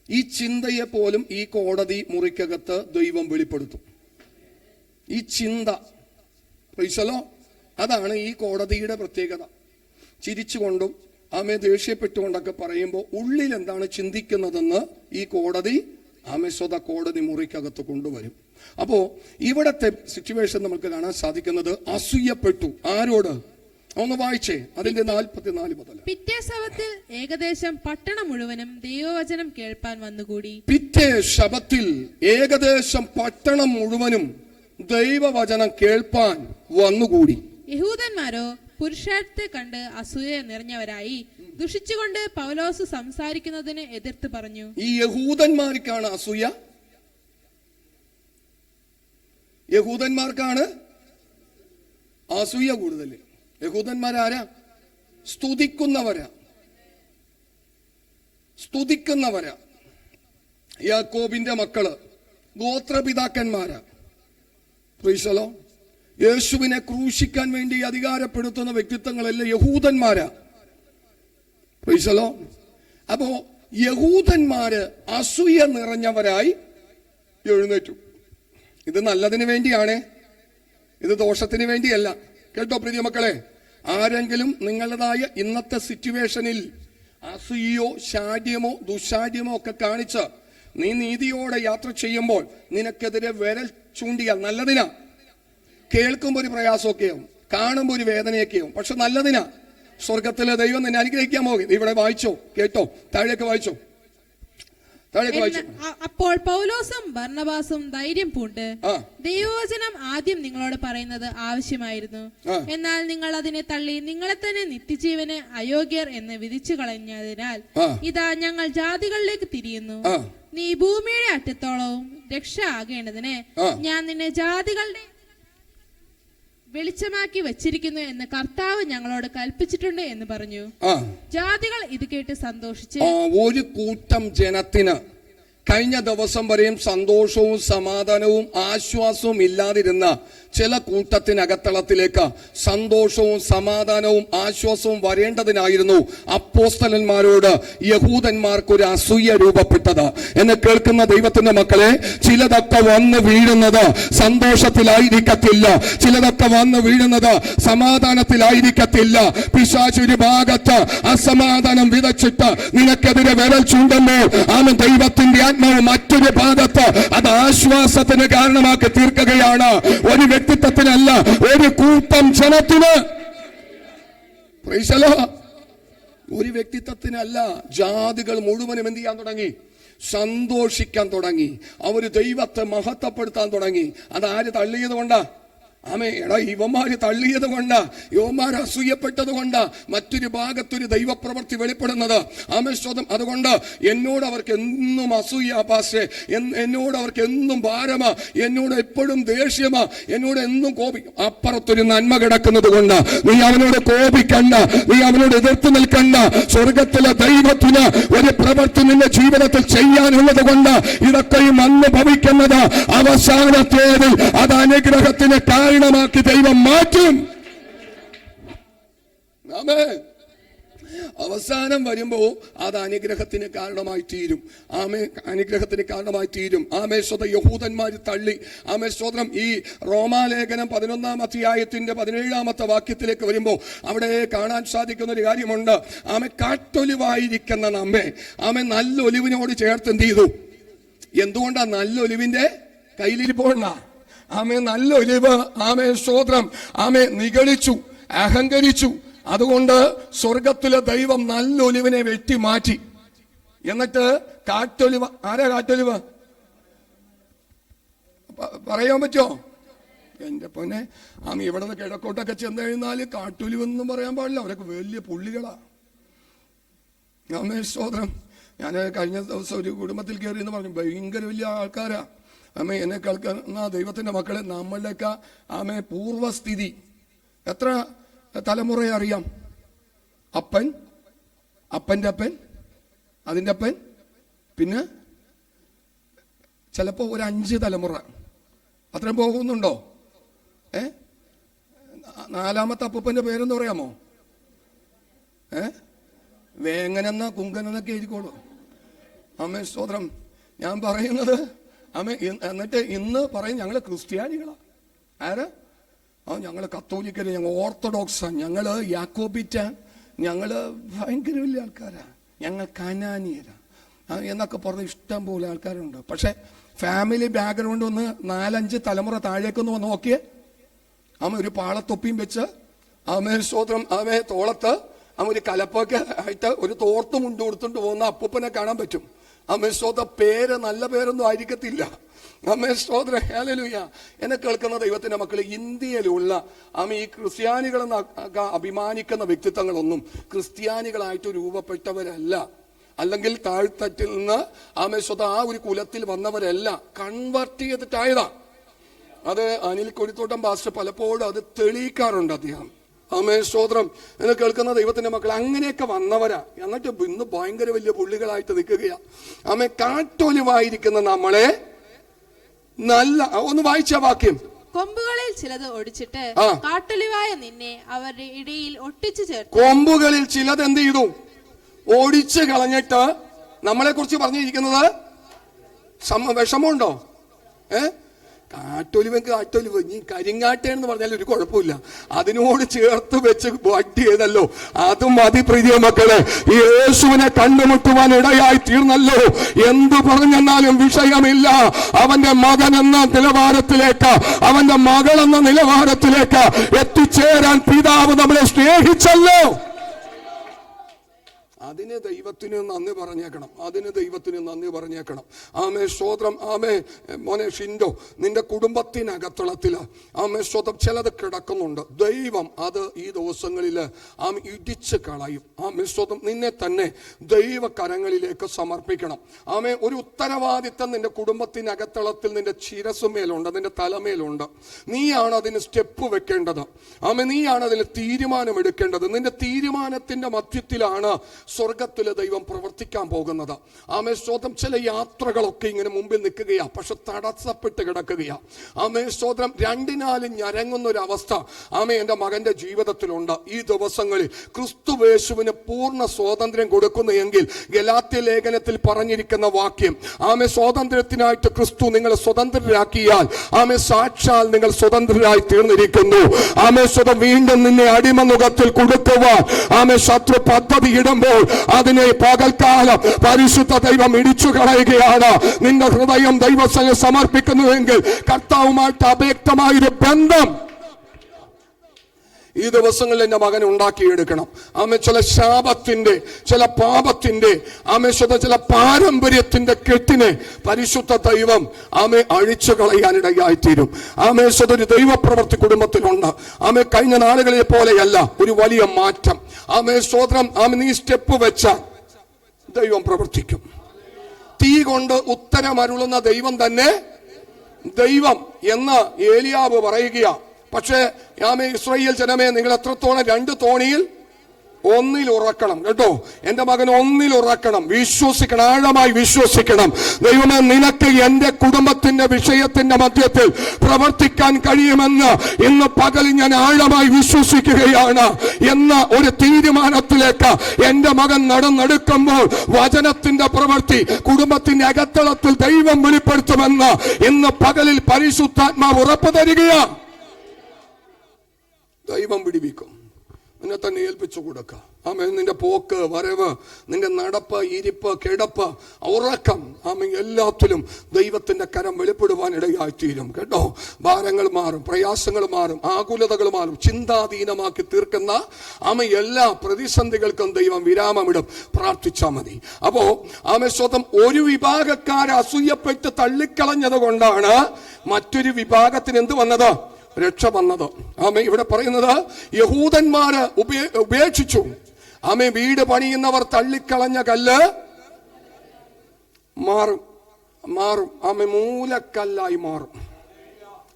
ഈ ചിന്തയെ പോലും ഈ കോടതി മുറിക്കകത്ത് ദൈവം വെളിപ്പെടുത്തും. ഈ ചിന്ത, പ്രൈസ് ദി ലോർഡ്, അതാണ് ഈ കോടതിയുടെ പ്രത്യേകത. ചിരിച്ചുകൊണ്ടും ആമേ ദേഷ്യപ്പെട്ടുകൊണ്ടൊക്കെ പറയുമ്പോൾ ഉള്ളിൽ എന്താണ് ചിന്തിക്കുന്നതെന്ന് ഈ കോടതി കോടതി മുറിക്കകത്ത് കൊണ്ടുവരും. അപ്പോ ഇവിടത്തെ സിറ്റുവേഷൻ നമുക്ക് കാണാൻ സാധിക്കുന്നത് അസൂയപ്പെട്ടു. ആരോട്? ഒന്ന് വായിച്ചേ, അതിന്റെ 44 മുതൽ. പിറ്റേ ശബത്തിൽ ഏകദേശം പട്ടണം മുഴുവനും ദൈവവചനം കേൾപ്പാൻ വന്നുകൂടി. പിറ്റേ ശബത്തിൽ ഏകദേശം പട്ടണം മുഴുവനും ദൈവവചനം കേൾപ്പാൻ വന്നുകൂടി. യഹൂദന്മാരോ പുരുഷാരത്തെ കണ്ട് അസൂയ നിറഞ്ഞവരായി ദുഷിച്ചുകൊണ്ട് പൗലോസ് സംസാരിക്കുന്നതിന് എതിർത്ത് പറഞ്ഞു. ഈ യഹൂദന്മാർക്കാണ് അസൂയ. യഹൂദന്മാർക്കാണ് അസൂയ കൂടുതൽ. യഹൂദന്മാരാരാ? സ്തുതിക്കുന്നവരാ. യാക്കോബിന്റെ മക്കള്, ഗോത്രപിതാക്കന്മാരാ. Price the Lord. യേശുവിനെ ക്രൂശിക്കാൻ വേണ്ടി അധികാരപ്പെടുത്തുന്ന വ്യക്തിത്വങ്ങളെല്ലാം യഹൂദന്മാരാ. Praise the lord. അപ്പോ യഹൂദന്മാര് അസൂയ നിറഞ്ഞവരായി എഴുന്നേറ്റു. ഇത് നല്ലതിന് വേണ്ടിയാണ്, ഇത് ദോഷത്തിന് വേണ്ടിയല്ല. കേട്ടോ പ്രിയ മക്കളെ, ആരെങ്കിലും നിങ്ങളുടേതായ ഇന്നത്തെ സിറ്റുവേഷനിൽ അസൂയോ ശാഠ്യമോ ദുശാഠ്യമോ ഒക്കെ കാണിച്ച് നീ നീതിയോടെ യാത്ര ചെയ്യുമ്പോൾ നിനക്കെതിരെ വിരൽ ചൂണ്ടിയാൽ നല്ലതിനാ. കേൾക്കുമ്പോൾ ഒരു പ്രയാസമൊക്കെയാവും, കാണുമ്പോൾ ഒരു വേദനയൊക്കെയാവും, പക്ഷെ നല്ലതിനാ. സ്വർഗത്തിലെ ദൈവം നിന്നെ അനുഗ്രഹിക്കാൻ പോകും. ഇവിടെ വായിച്ചോ, കേട്ടോ, താഴേക്ക് വായിച്ചോ. അപ്പോൾ പൗലോസും ബർന്നബാസും ധൈര്യം പൂണ്ട് ദൈവവചനം ആദ്യം നിങ്ങളോട് പറയുന്നത് ആവശ്യമായിരുന്നു, എന്നാൽ നിങ്ങൾ അതിനെ തള്ളി നിങ്ങളെ തന്നെ നിത്യജീവന് അയോഗ്യർ എന്ന് വിധിച്ചു കളഞ്ഞതിനാൽ ഇതാ ഞങ്ങൾ ജാതികളിലേക്ക് തിരിയുന്നു. നീ ഭൂമിയുടെ അറ്റത്തോളവും രക്ഷ ആകേണ്ടതിന് ഞാൻ നിന്നെ ജാതികളുടെ വെളിച്ചമാക്കി വെച്ചിരിക്കുന്നു എന്ന് കർത്താവ് ഞങ്ങളോട് കൽപ്പിച്ചിട്ടുണ്ട് എന്ന് പറഞ്ഞു. ജാതികൾ ഇത് കേട്ട് സന്തോഷിച്ച്. ഒരു കൂട്ടം ജനത്തിന് കഴിഞ്ഞ ദിവസം വരെയും സന്തോഷവും സമാധാനവും ആശ്വാസവും ഇല്ലാതിരുന്ന ചില കൂട്ടത്തിനകത്തളത്തിലേക്ക് സന്തോഷവും സമാധാനവും ആശ്വാസവും വരേണ്ടതിനായിരുന്നു അപ്പോസ്തലന്മാരോട് യഹൂദന്മാർക്കൊരു അസൂയ രൂപപ്പെട്ടത്. എന്നെ കേൾക്കുന്ന ദൈവത്തിന്റെ മക്കളെ, ചിലതൊക്കെ വന്ന് വീഴുന്നത് സന്തോഷത്തിലായിരിക്കത്തില്ല, ചിലതൊക്കെ വന്ന് വീഴുന്നത് സമാധാനത്തിലായിരിക്കത്തില്ല. പിശാച് ഒരു ഭാഗത്ത് അസമാധാനം വിതച്ചിട്ട് നിനക്കെതിരെ വിരൽ ചൂണ്ടുമ്പോൾ ആമേൻ ദൈവത്തിന്റെ ആത്മാവ് മറ്റൊരു ഭാഗത്ത് അത് ആശ്വാസത്തിന് കാരണമാക്കി തീർക്കുകയാണ്. ഒരു വ്യക്തിത്വത്തിനല്ല, ഒരു കൂട്ടം ജനത്തിന്. Price the lord. ഒരു വ്യക്തിത്വത്തിനല്ല, ജാതികൾ മുഴുവനും എന്ത് ചെയ്യാൻ തുടങ്ങി? സന്തോഷിക്കാൻ തുടങ്ങി. അവര് ദൈവത്തെ മഹത്വപ്പെടുത്താൻ തുടങ്ങി. അതാര് തള്ളിയത് കൊണ്ടാ? ആമേ എടാ, ഇവന്മാര് തള്ളിയത് കൊണ്ടാ, യുവന്മാർ അസൂയപ്പെട്ടത് കൊണ്ടാ മറ്റൊരു ഭാഗത്തൊരു ദൈവപ്രവൃത്തി വെളിപ്പെടുന്നത്. ആമേ സ്തോത്രം. അതുകൊണ്ട് എന്നോട് അവർക്ക് എന്നും അസൂയ പാസ്റ്റേ, എന്നോട് അവർക്ക് എന്നും ഭാരമാ, എന്നോട് എപ്പോഴും ദേഷ്യമാ, എന്നോട് എന്നും കോപിക്കും. അപ്പുറത്തൊരു നന്മ കിടക്കുന്നത് കൊണ്ട് നീ അവനോട് കോപിക്കണ്ട, നീ അവനോട് എതിർത്ത് നിൽക്കണ്ട. സ്വർഗത്തിലെ ദൈവത്തിന് ഒരു പ്രവൃത്തി നിന്റെ ജീവിതത്തിൽ ചെയ്യാനുള്ളത് കൊണ്ട് ഇതൊക്കെയും അന്ന് ഭവിക്കുന്നത് അവസാനത്തേതിൽ അത് അനുഗ്രഹത്തിന് കാരണമാക്കി ദൈവം മാറ്റും. ആമേൻ. അവസാനം വരുമ്പോ അത് അനുഗ്രഹത്തിന് കാരണമായി തീരും. ആമേ, അനുഗ്രഹത്തിന് കാരണമായി തീരും. ആമേ സ്വത യഹൂദന്മാർ തള്ളി. ആമേ സ്വതം. ഈ റോമാലേഖനം 11-ാം അധ്യായത്തിന്റെ 17-ാമത്തെ വാക്യത്തിലേക്ക് വരുമ്പോ അവിടെ കാണാൻ സാധിക്കുന്ന ഒരു കാര്യമുണ്ട്. ആമേ, കാട്ടൊലിവായിരിക്കുന്ന നമ്മെ ആമേ നല്ല ഒലിവിനോട് ചേർത്ത് എന്ത് ചെയ്തു? എന്തുകൊണ്ടാ? നല്ല ഒലിവിന്റെ കയ്യിലിരിപ്പോണ്ട. ആമേ നല്ല ഒലിവ് ആമേ സ്തോത്രം ആമേ നിഗളിച്ചു. അഹങ്കരിച്ചു. അതുകൊണ്ട് സ്വർഗത്തിലെ ദൈവം നല്ല ഒലിവിനെ വെട്ടി മാറ്റി. എന്നിട്ട് കാറ്റൊലിവ്, ആരാ കാറ്റൊലിവ് പറയാൻ പറ്റുമോ? എന്റെ പൊന്നെ, ഇവിടെ നിന്ന് കിഴക്കോട്ടൊക്കെ ചെന്ന് കഴിഞ്ഞാൽ കാട്ടൊലിവെന്നും പറയാൻ പാടില്ല, അവരൊക്കെ വലിയ പുള്ളികളാ. സ്തോത്രം. ഞാൻ കഴിഞ്ഞ ദിവസം ഒരു കുടുംബത്തിൽ കയറി എന്ന് പറഞ്ഞു, ഭയങ്കര വലിയ ആൾക്കാരാ. എന്നെ കേൾക്കുന്ന ദൈവത്തിന്റെ മക്കളെ, നമ്മളുടെയൊക്കെ പൂർവസ്ഥിതി എത്ര തലമുറയെ അറിയാം? അപ്പൻ, അപ്പൻ്റെ അപ്പൻ, അതിൻ്റെ അപ്പൻ, പിന്നെ ചിലപ്പോ ഒരു 5 തലമുറ, അത്രയും പോകുന്നുണ്ടോ? 4ാമത്തെ അപ്പൂപ്പന്റെ പേരെന്ന് പറയാമോ? വേങ്ങനെന്ന കുങ്കനെന്നൊക്കെ എഴുതിക്കോളൂ. സ്തോത്രം. ഞാൻ പറയുന്നത് എന്നിട്ട് ഇന്ന് പറയും ഞങ്ങള് ക്രിസ്ത്യാനികളാ. ആര്? ഞങ്ങള് കത്തോലിക്കര്, ഞങ്ങൾ ഓർത്തഡോക്സാ, ഞങ്ങള് യാക്കോബിറ്റ, ഞങ്ങള് ഭയങ്കര വലിയ ആൾക്കാരാ, ഞങ്ങൾ കനാനിയരാ എന്നൊക്കെ പറഞ്ഞ് ഇഷ്ടം പോലെ ആൾക്കാരുണ്ട്. പക്ഷെ ഫാമിലി ബാക്ക്ഗ്രൗണ്ട് ഒന്ന് 4-5 തലമുറ താഴേക്കൊന്ന് വന്ന് നോക്കിയേ. ഒരു പാളത്തൊപ്പിയും വെച്ച് സ്തോത്രം തോളത്ത് ഒരു കലപ്പൊക്കെ ആയിട്ട് ഒരു തോർത്ത് മുണ്ട് കൊടുത്തോണ്ട് പോകുന്ന അപ്പൂപ്പനെ കാണാൻ പറ്റും. സ്തോത്ര. പേര് നല്ല പേരൊന്നും ആയിരിക്കത്തില്ല. സ്തോത്ര. ഹല്ലേലൂയ. എന്നെ കേൾക്കുന്ന ദൈവത്തിന്റെ മക്കളെ, ഇന്ത്യയിലുള്ള ഈ ക്രിസ്ത്യാനികളെന്ന് അഭിമാനിക്കുന്ന വ്യക്തിത്വങ്ങളൊന്നും ക്രിസ്ത്യാനികളായിട്ട് രൂപപ്പെട്ടവരല്ല, അല്ലെങ്കിൽ താഴ്ത്തട്ടിൽ നിന്ന് ആ ഒരു കുലത്തിൽ വന്നവരല്ല, കൺവെർട്ട് ചെയ്തിട്ടായതാ. അത് അനിൽ കൊടിത്തോട്ടം പാസ്റ്റർ പലപ്പോഴും അത് തെളിയിക്കാറുണ്ട് അദ്ദേഹം. സ്തോത്രം. എന്നെ കേൾക്കുന്ന ദൈവത്തിന്റെ മക്കൾ, അങ്ങനെയൊക്കെ വന്നവരാ. എന്നിട്ട് ഇന്ന് ഭയങ്കര വലിയ പുള്ളികളായിട്ട് നിൽക്കുകയാ. കാറ്റൊലിവായിരിക്കുന്ന നമ്മളെ നല്ല ഒന്ന് വായിച്ച വാക്യം, കൊമ്പുകളിൽ ചിലത് ഒടിച്ചിട്ട് കാട്ടൊലിവായ നിന്നെ അവരുടെ ഇടയിൽ ഒട്ടിച്ചു ചേർത്തു. കൊമ്പുകളിൽ ചിലത് എന്ത് ചെയ്തു? ഓടിച്ചു കളഞ്ഞിട്ട്. നമ്മളെ കുറിച്ച് പറഞ്ഞിരിക്കുന്നത് വിഷമമുണ്ടോ? കാട്ടൊലിവ് നീ കരിങ്ങാട്ടേന്ന് പറഞ്ഞാൽ ഒരു കുഴപ്പമില്ല, അതിനോട് ചേർത്ത് വെച്ച് വട്ടി ചെയ്തല്ലോ, അതും മതി പ്രിയ മക്കളെ. യേശുവിനെ കണ്ടുമുട്ടുവാൻ ഇടയായി തീർന്നല്ലോ. എന്തു പറഞ്ഞെന്നാലും വിഷയമില്ല. അവന്റെ മകൻ എന്ന നിലവാരത്തിലേക്ക്, അവന്റെ മകൾ എന്ന നിലവാരത്തിലേക്ക് എത്തിച്ചേരാൻ പിതാവ് നമ്മളെ സ്നേഹിച്ചല്ലോ. അതിന് ദൈവത്തിന് നന്ദി പറഞ്ഞേക്കണം, അതിന് ദൈവത്തിന് നന്ദി പറഞ്ഞേക്കണം. സ്തോത്രം. മോനെ ഷിൻഡോ, നിന്റെ കുടുംബത്തിനകത്തളത്തില് സ്തോത്രം ചിലത് കിടക്കുന്നുണ്ട്. ദൈവം അത് ഈ ദിവസങ്ങളിൽ ഇടിച്ച് കളയും. സ്തോത്രം. നിന്നെ തന്നെ ദൈവകരങ്ങളിലേക്ക് സമർപ്പിക്കണം. ഒരു ഉത്തരവാദിത്തം നിന്റെ കുടുംബത്തിനകത്തളത്തിൽ നിന്റെ ശിരസുമേലുണ്ട്, നിന്റെ തലമേലുണ്ട്. നീയാണ് അതിന് സ്റ്റെപ്പ് വെക്കേണ്ടത്. നീയാണ് അതിന് തീരുമാനം എടുക്കേണ്ടത്. നിന്റെ തീരുമാനത്തിന്റെ മധ്യത്തിലാണ് സ്വർഗത്തിലെ ദൈവം പ്രവർത്തിക്കാൻ പോകുന്നത്. സ്തോത്രം. ചില യാത്രകളൊക്കെ ഇങ്ങനെ മുമ്പിൽ നിൽക്കുകയാ, പക്ഷെ തടസ്സപ്പെട്ട് കിടക്കുകയാ. സ്തോത്രം. 2 ഞരങ്ങുന്ന ഒരു അവസ്ഥ എന്റെ മകന്റെ ജീവിതത്തിലുണ്ട്. ഈ ദിവസങ്ങളിൽ ക്രിസ്തുവേശുവിന് പൂർണ്ണ സ്വാതന്ത്ര്യം കൊടുക്കുന്നു എങ്കിൽ ഗലാത്യ ലേഖനത്തിൽ പറഞ്ഞിരിക്കുന്ന വാക്യം, സ്വാതന്ത്ര്യത്തിനായിട്ട് ക്രിസ്തു നിങ്ങളെ സ്വതന്ത്രരാക്കിയാൽ സാക്ഷാൽ നിങ്ങൾ സ്വതന്ത്രരായി തീർന്നിരിക്കുന്നു. സ്വതം വീണ്ടും നിന്നെ അടിമനുഖത്തിൽ കൊടുക്കുവാൻ ശത്രു പദ്ധതി ഇടുമ്പോൾ അതിനെ പകൽക്കാലം പരിശുദ്ധ ദൈവം ഇടിച്ചു കളയുകയാണ്. നിന്റെ ഹൃദയം ദൈവത്തിന് സമർപ്പിക്കുന്നുവെങ്കിൽ കർത്താവുമായിട്ട് അവ്യക്തമായൊരു ബന്ധം ഈ ദിവസങ്ങളിൽ എന്റെ മകൻ ഉണ്ടാക്കിയെടുക്കണം. ചില ശാപത്തിന്റെ, ചില പാപത്തിന്റെ, ചില പാരമ്പര്യത്തിന്റെ കെട്ടിനെ പരിശുദ്ധ ദൈവം അഴിച്ചു കളയാനിടയായിത്തീരും. ഒരു ദൈവപ്രവൃത്തി കുടുംബത്തിലുണ്ട്. കഴിഞ്ഞ നാളുകളെ പോലെയല്ല, ഒരു വലിയ മാറ്റം. സ്തോത്രം. നീ സ്റ്റെപ്പ് വെച്ചാൽ ദൈവം പ്രവർത്തിക്കും. തീ കൊണ്ട് ഉത്തരമരുളുന്ന ദൈവം തന്നെ ദൈവം എന്ന് ഏലിയാവ് പറയുകയാ. പക്ഷേ ഇസ്രായേൽ ജനമേ, നിങ്ങൾ എത്രത്തോളം 2 തോണിയിൽ ഒന്നിൽ ഉറക്കണം കേട്ടോ. എന്റെ മകൻ ഒന്നിൽ ഉറക്കണം, വിശ്വസിക്കണം, ആഴമായി വിശ്വസിക്കണം. ദൈവമേ, നിനക്ക് എന്റെ കുടുംബത്തിന്റെ വിഷയത്തിന്റെ മധ്യത്തിൽ പ്രവർത്തിക്കാൻ കഴിയുമെന്ന് ഇന്ന് പകൽ ഞാൻ ആഴമായി വിശ്വസിക്കുകയാണ് എന്ന ഒരു തീരുമാനത്തിലേക്ക് എന്റെ മകൻ നടന്നെടുക്കുമ്പോൾ വചനത്തിന്റെ പ്രവൃത്തി കുടുംബത്തിന്റെ അകത്തളത്തിൽ ദൈവം വെളിപ്പെടുത്തുമെന്ന് ഇന്ന് പകലിൽ പരിശുദ്ധാത്മാവ് ഉറപ്പ് തരികയാണ്. ദൈവം വിടിവിക്കും. നിന്നെ തന്നെ ഏൽപ്പിച്ചു കൊടുക്കുക. ആമേൻ. നിന്റെ പോക്ക് വരവ്, നിന്റെ നടപ്പ്, ഇരിപ്പ്, കിടപ്പ്, ഉറക്കം, ആമേൻ, എല്ലാത്തിലും ദൈവത്തിന്റെ കരം വെളിപ്പെടുവാൻ ഇടയായിത്തീരും കേട്ടോ. ഭാരങ്ങൾ മാറും, പ്രയാസങ്ങൾ മാറും, ആകുലതകൾ മാറും. ചിന്താധീനമാക്കി തീർക്കുന്ന ആമേൻ എല്ലാ പ്രതിസന്ധികൾക്കും ദൈവം വിരാമമിടും. പ്രാർത്ഥിച്ചാൽ മതി. അപ്പോ ആമേൻ സ്വന്തം ഒരു വിഭാഗക്കാരെ അസൂയപ്പെട്ട് തള്ളിക്കളഞ്ഞത് കൊണ്ടാണ് മറ്റൊരു വിഭാഗത്തിന് എന്ത് വന്നത്? രക്ഷ വന്നത്. ആമേ ഇവിടെ പറയുന്നത് യഹൂദന്മാര് ഉപേക്ഷിച്ചു. ആമേ വീട് പണിയുന്നവർ തള്ളിക്കളഞ്ഞ കല്ല് മാറും. ആമേ മൂലക്കല്ലായി മാറും.